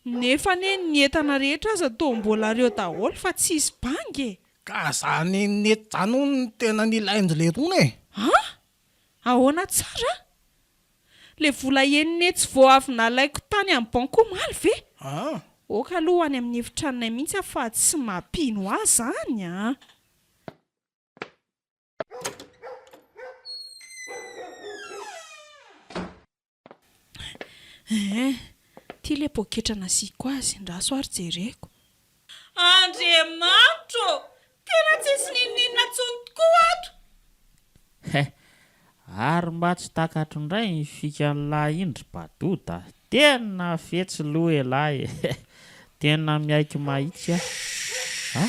Nefa ne ny entana rehetra aza toa mbola reo daholo fa tsy hisy bangy e. Ka zany nety zany no tena nilainjo le rony e. Ahoana tsara? Le vola enina tsy vao avy nalaiko tany amin'ny banko omaly ve? Oka aloha any amin'ny efitranonay mihitsy fa tsy mampino ahy zany a. Ty le poketra nasiko azy ndraso ary jereko. Andriamanitro! Tena tsisy ninina tsony tokoa ato. Ary mba tsy takatro indray ny fikan'lahy indry Badoda. Tena fetsy loha elahy. Tena miaiky mahitsy aho.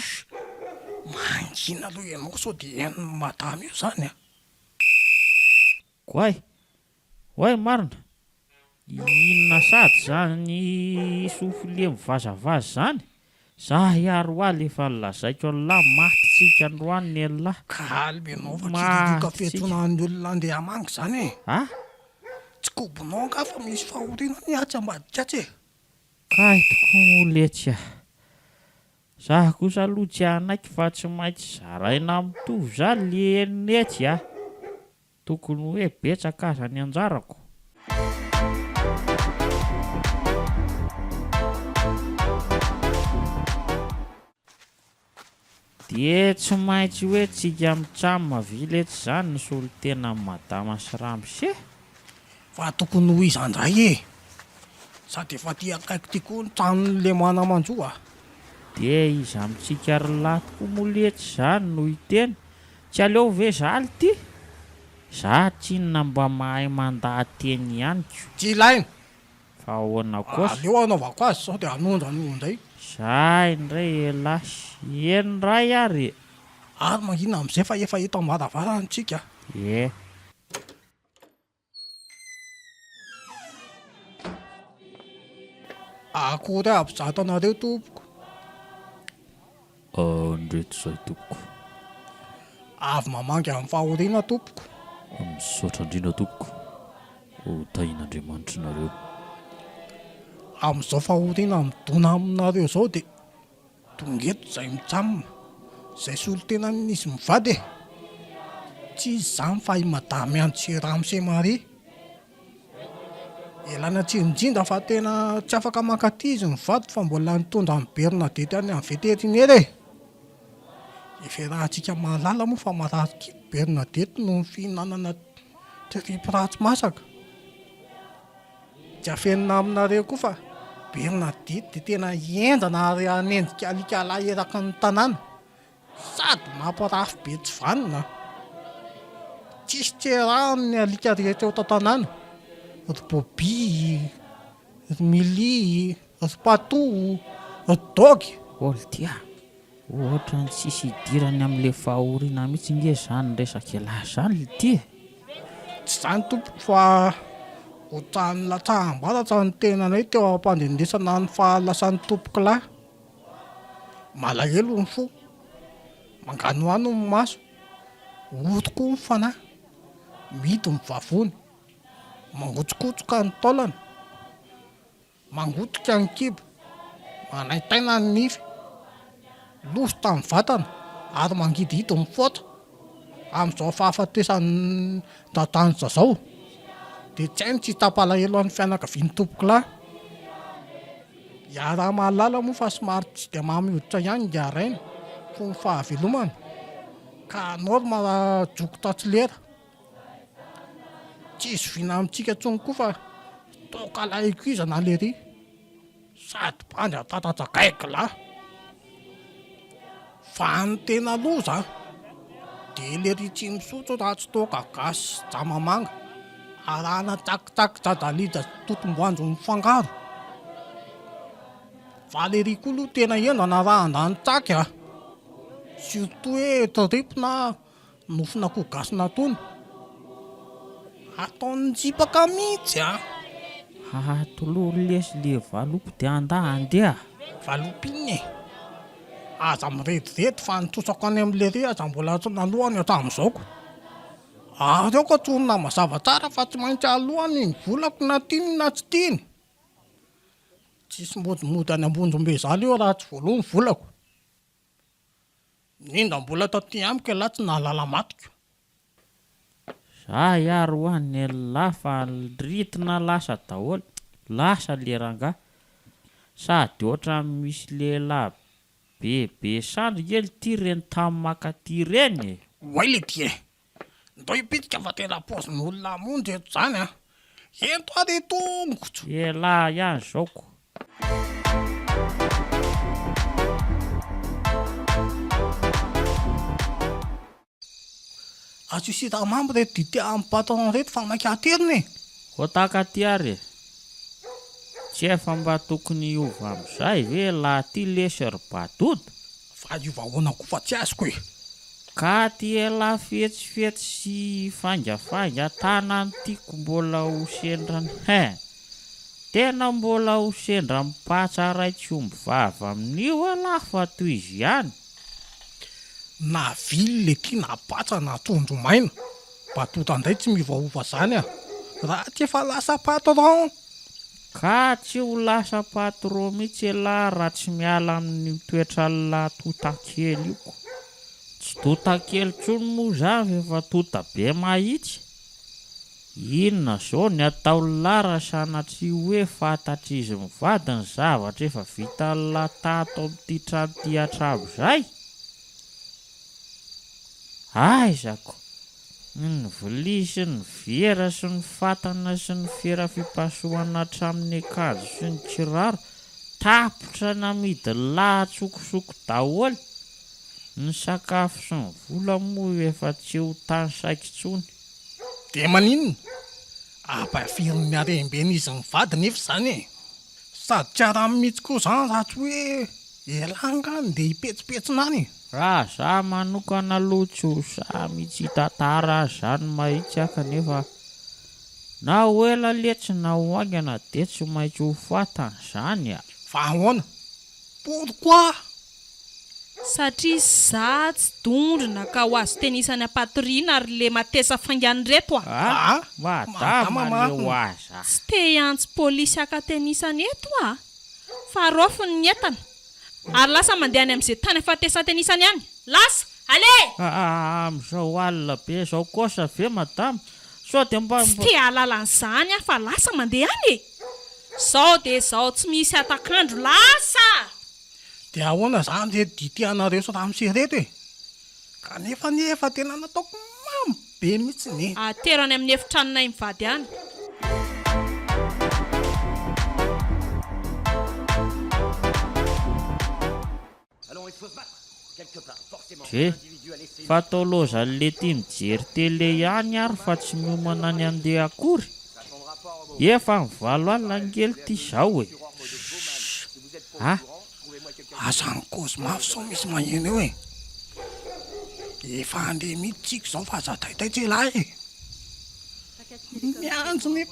Mangina aloha ianao sao de hainy madama io zany a. Koay marina. Inona sady zany sofile mivazavaza zany? Zah iaro aly efa nilazaiko an'lahy matitsika androany ny lahy. Kalma ianao fa kirioka fiantonan'ny olona andeha hamangy zany e. Tsy kobonao ka fa misy fahoriana ny atsa ambadikatsy e. Kay tokoa moletsy aho. Zah kosa aloha tsy anaiky fa tsy maintsy zaraina mitovy zany le enetsy a. Tokony hoe betsaka aza ny anjarako. De tsy maintsy hoe tsika mitsamo viletsy zany ny solo tena madama sy ramose. Fa tokony ho izandray e. Sady efa ty akaiky ty koa ny tranon'le manamanjoa. De iza mitsika lahy tokoa moletsy zany no hiteny. Tsy aleo ve zaly ty? Za tsinona mba mahay mandahateny ihany ko. Tsy ilaina. Fa ahoana kosa? Aleo anaovako azy sao de anondrano indray. Zay indray elasy eny ray ary. Ary manginona amin'izay fa efa eto am-baravaranatsika. Ie. Akory aby zato anareo tompoko. Ndreto izay tompoko. Avy mamangy amin'ny fahoriana tompoko. Misaotra indrindra tompoko. Ho tahin'Andriamanitra nareo. Amin'izao fahoriana midona aminareo izao dia tongeto izay mitsamina, izay solotena nisy mivady e. Tsy izy izany fa i madamy Antsy Ramose Marie. Elana tsindrinda fa tena tsy afaka mankaty izy mivady fa mbola nitondra amin'ny Bernadette any amin'ny vétérinaire e. Iferahantsika mahalala moa fa marary Bernadette no fihinanana tripy ratsy masaka. Tsy afenina aminareo koa fa Bernadette dia tena henjana ary hanendrika alikala eraky ny tanàna. Sady mampirafy be tsy vanina. Tsisy tserahany ny alika rehetra eto an-tanàna. Ry Bobby, ry Mily, ry Patou, ry Dog. Oltia, ohatra ny tsisy idirany amin'ilay fahoriana mihitsy nge izany resaka lahy izany ity. Tsy izany tompoko fa ohatran'ny latsaham-baratra ny tenanay teo am-pandendesana ny fahalasan'ny tompoko lahy. Malahelo ny fo, manganoano ny maso, oroko ny fanahy, mito ny vavony, mangotsokotsoka ny taolana, mangotrika ny kibo, manaitaina ny nify, losotra ny vatana ary mangidihidy ny fotra. Amin'izao fahafatesan'ny dadansa izao dia tsy hainy tsy tapalahelo an'ny fianakavian'ny tompoko lahy. Raha mahalala moa fa somary tsy dia mamihoditra ihany ny arainy fo ny fahavelomana ka norma raha jokotra tsy lera. Tsy izy vina amintsika tsony koa fa toka lahiko izy nalery sady bandy atatratsagaiko lahy. Fa ny tena loza dia lery tsy misotro raha tsy toka gasy jamamanga arahana tsakitsaky jadalija totom-boanjo ny fangaro. Valery koa aloha tena endana raha andany tsaky a. Surtout hoe tripy na nofona koa gasy natony. Ataony jipaka mihitsy a. Toloha lesy le valopy dia andeha. Valopy iny e. Aza mirediredy fa nitsosako any amin'le ry aza mbola nalohany hatramin'izaoko. Ary aoko atsorina mazava tsara fa tsy maintsy alohany ny volako na tiany na tsy tiany. Tsisy modimody any Ambondrombezaly eo raha tsy voaloha ny volako. Ninda mbola taty amiko lahy tsy nahalala matiko. Zay ary ho an'ny lahy fa ritina lasa daholo. Lasa leranga. Sady ohatra misy lehilahy bebe sandrikely ty reny tamin'ny makaty reny. Oay le ty e. Ndao ipitika fa tena paozin'olona monjy eto izany a. Ento ary tongotro. Lahy ihany zaoko. Azo siramamy reto dite amin'ny patron reto fa maikateriny e. Otakaty ary. Tsy efa mba tokony hiova amin'izay ve laha ty lesy ry Batoto. Fa iovahoana koa fa tsy azoko e. Ka ty ela fetsifetsy sy fangafanga tanany tiako mbola ho sendrany. Tena mbola ho sendra mipatsa raitsy omby vava amin'io lahy fa toy izy ihany. Na vily le ty na patsa na trondro maina. Batoto andray tsy mivaova zany a. Raha tsy efa lasa patron. Ka tsy ho lasa patron mihitsy lahy raha tsy miala amin'ny toetra totakely io. Tsy totakely tsony moa zany efa tota be mahitsy. Inona zao ny atao lara sanatria hoe fantatry izy mivady ny zavatra efa vita latato amin'ity trano ty atrabo izay. Aizako, ny vilia sy ny vera sy ny fatana sy ny fera fipasohana hatramin'ny akanjo sy ny kiraro tapotra namidy lahatsokosoko daholo. Ny sakafo sy ny vola moa efa tsy ho tany saika intsony. De maninona? Ampafirin'ny aremben'izy mivady nefa izany e. Sady tsy ara mihitsy koa izany raha tsy hoe elangany dia hipetsipetsina any. Raha za manokana aloha tsy ho za mihitsy tantara zany mahitsy aka nefa na ho ela letsy na ho angana dia tsy maintsy ho fatana izany a. Fa ahoana? Pourquoi? Satria za tsy dondrina ka ho azo tenisany ampatoriana ary le matesa faingany reto Ah, madama leo aza. Tsy te antsy polisy aka tenisany eto fa rofiny ny entana ary lasa mandeha any amin'izay tany afatesa tenisany any. Lasa ale Amin'izao alina be izao kosa ve madama? Sao dia mba tsy te alalan'izany fa lasa mandeha any. Sao dia zao tsy misy atakandro lasa. dia ahoana izany dia ditianareo sy raha misereto e. Kanefa tena nataoko mamy be mihitsy ne. Aterany amin'ny efitranonay mivady any. Fa atao loza le tia mijery tele ihany ary fa tsy miomana ny andeha akory. Efa mivalo alina ngely ity izao e. Azany kozy mafy sao misy magneno eo e. Efa andeha mihitsika izao fa zadaitay tsy lahy e. Mianjo ny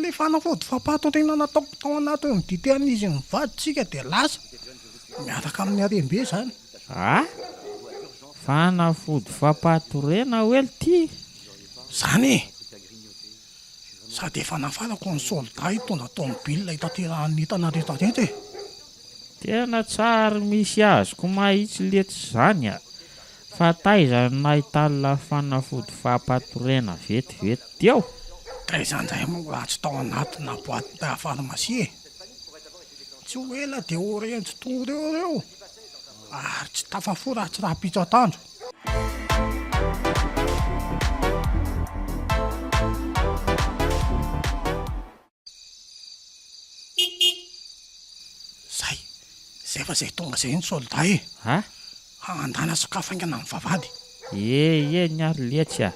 le fanafody fampatoriana nataoko tao anatin'ny ditean'izy mivaditsika dia lasa miaraka amin'ny harembe izany. Fanafody fampatorena oely ty. Izany e. Sady efa nafarako ny soldat hitondra tomobila hitanterahany entana rehetrarehetra e. Tena tsara misy azoko mahitsy letsy izany a. Fa taizany nahitalina fanafody fampatorena vetivety teo. Taizan'izay moa raha tsy tao anatina boaty farmasia e. Tsy ho ela dia orenjy tory eo ary tsy tafafo raha tsy raha pitso atandro. Zay fa izay tonga izay ny soldat e. Handana sakafo aingana amin'ny vavady. Ny ary letsy a.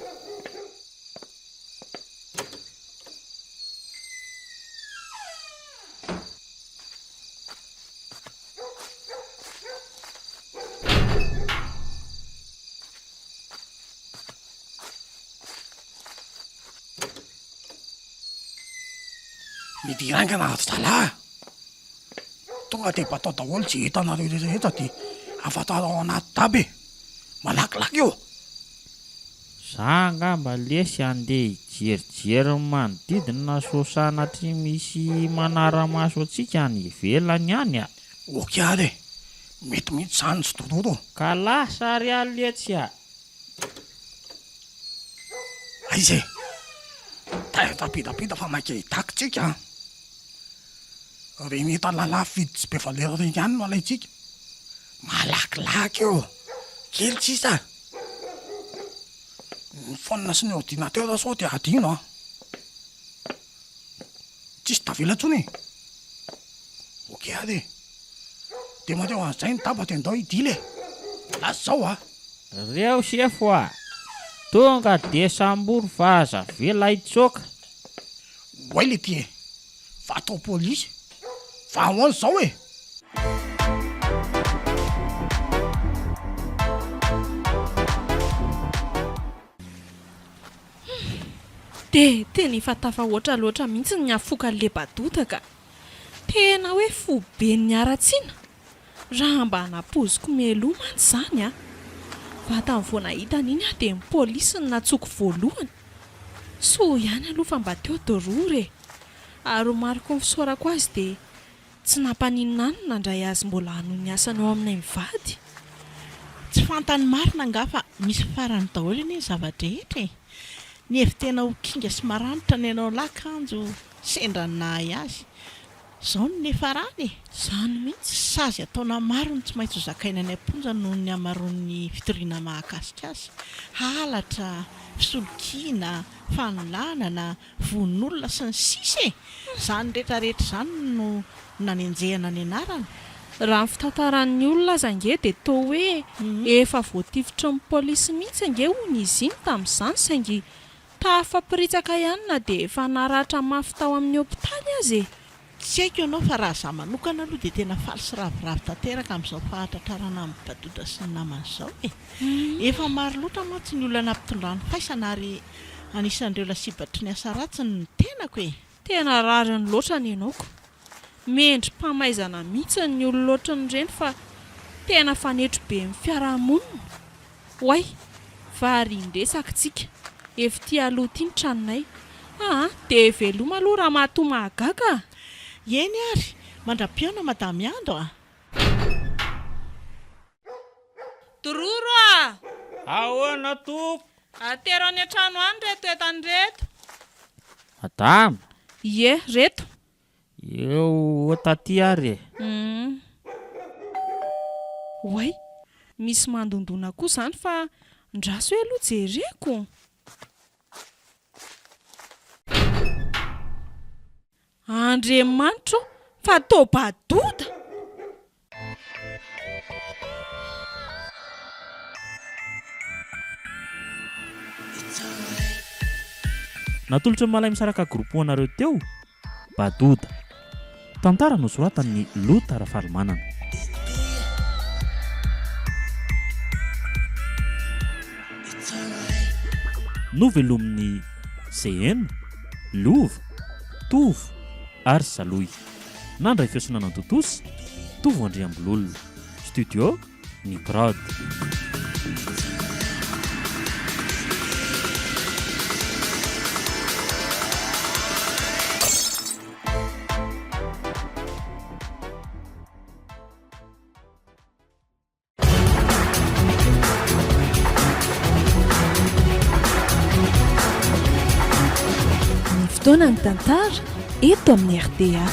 Midirangana zalahy. Tonga dia batao daholo tsy hitanareo rehetrarehetra dia afataro ao anaty daba e. Malakilaky eo. Za angamba lesy andeha hijerijery manodidina sao sanatria misy manara-maso antsika any ivelany any a. Okiary e. Mety mihitsy izany tsy dororo. Ka lasa ary aletsy a. Aiza e. Tapidapida fa maika hitakitsika. Reny entan'lalà fidy tsy be valera reny ihany no alaitsika. Malakilaky eo. Kely tsisa. Ny phone sy ny ordinateur sao dia adino tsisy tavela intsony. Okey ary e. Dia mareo an'izay ny daba dia andao hidily e. Lasa izao Reo sefo a. Tonga desambory fa aza vela hitsoka. Oay le ty e. Va atao polisy. Va ahoana izao e. Dia tena efa tafahoatra loatra mihitsy ny afoka le badota ka. Tena hoe fobe ny aratsiana. Raha mba napoziko melomany izany a. Vatany vao nahita an'iny a dia ny polisy ny natsoko voalohany. So ihany aloha fa mba teo dorory e. Ary mariko ny fisaorako azy dia tsy nampaninona any nandray azy mbola hanao ny asany ao aminay mivady. Tsy fantany marina nga fa misy farany daholo ny zavadrehetra e. Ny hevitena ho kinga sy maranitra ny anao lakanjo sendranahy azy. Izao no nefa rany e. Izany mihitsy. Sazy ataona maro ny tsy maintsy ho zakaina ny amponja noho ny amaroan'ny fitoriana mahakasika azy. Halatra, fisolokiana, fanolanana, von'olona sy ny sisa e. Izany rehetrarehetra izany no nanenjehana ny anarana. Raha ny fitantaran'ny olona aza nge dia toa hoe efa voatifitry ny polisy mihitsy nge hono izy iny tamin'izany saingy tafampiritsaka ihany na dia efa naratra mafy tao amin'ny hopitaly azy e. tsy haiko ianao fa raha za manokana aloha dia tena faly sy ravoravo tanteraka amin'izao fahatratrarana amin'ny Badota sy ny namana izao efa maro loatra mantsy ny olona nampitondrany faisana ary anisan'ireo lasibatry ny asa ratsy ny tenako tena rariny loatra ny ianaoko mendrim-pamaizana mihitsy ny olona loatra ny reny fa tena fanetro be amin'ny fiarahamonina hoay vary indresaka tsika efa ty aloha ty ny tranonay dia veloma aloha raha mahatoa mahagaga eny ary mandra-piona madamy Ando dororo ahoana tompo atero any an-trano any reto etany reto madama ie reto eo taty ary hoay misy mandondona koa izany fa ndraso hoe aloha jereko Andriamanitra fa tao Badota natolotra ny malay misaraka groupe-anareo teo Badota tantara nosoratan'ny Lota Rafalimanana novelomin'ny CN Lova Tovo ary Saloy nandray fiosonana Totosy Tovo Andriambololona studio ny Prod fotoana ny tantara eto amin'ny RDA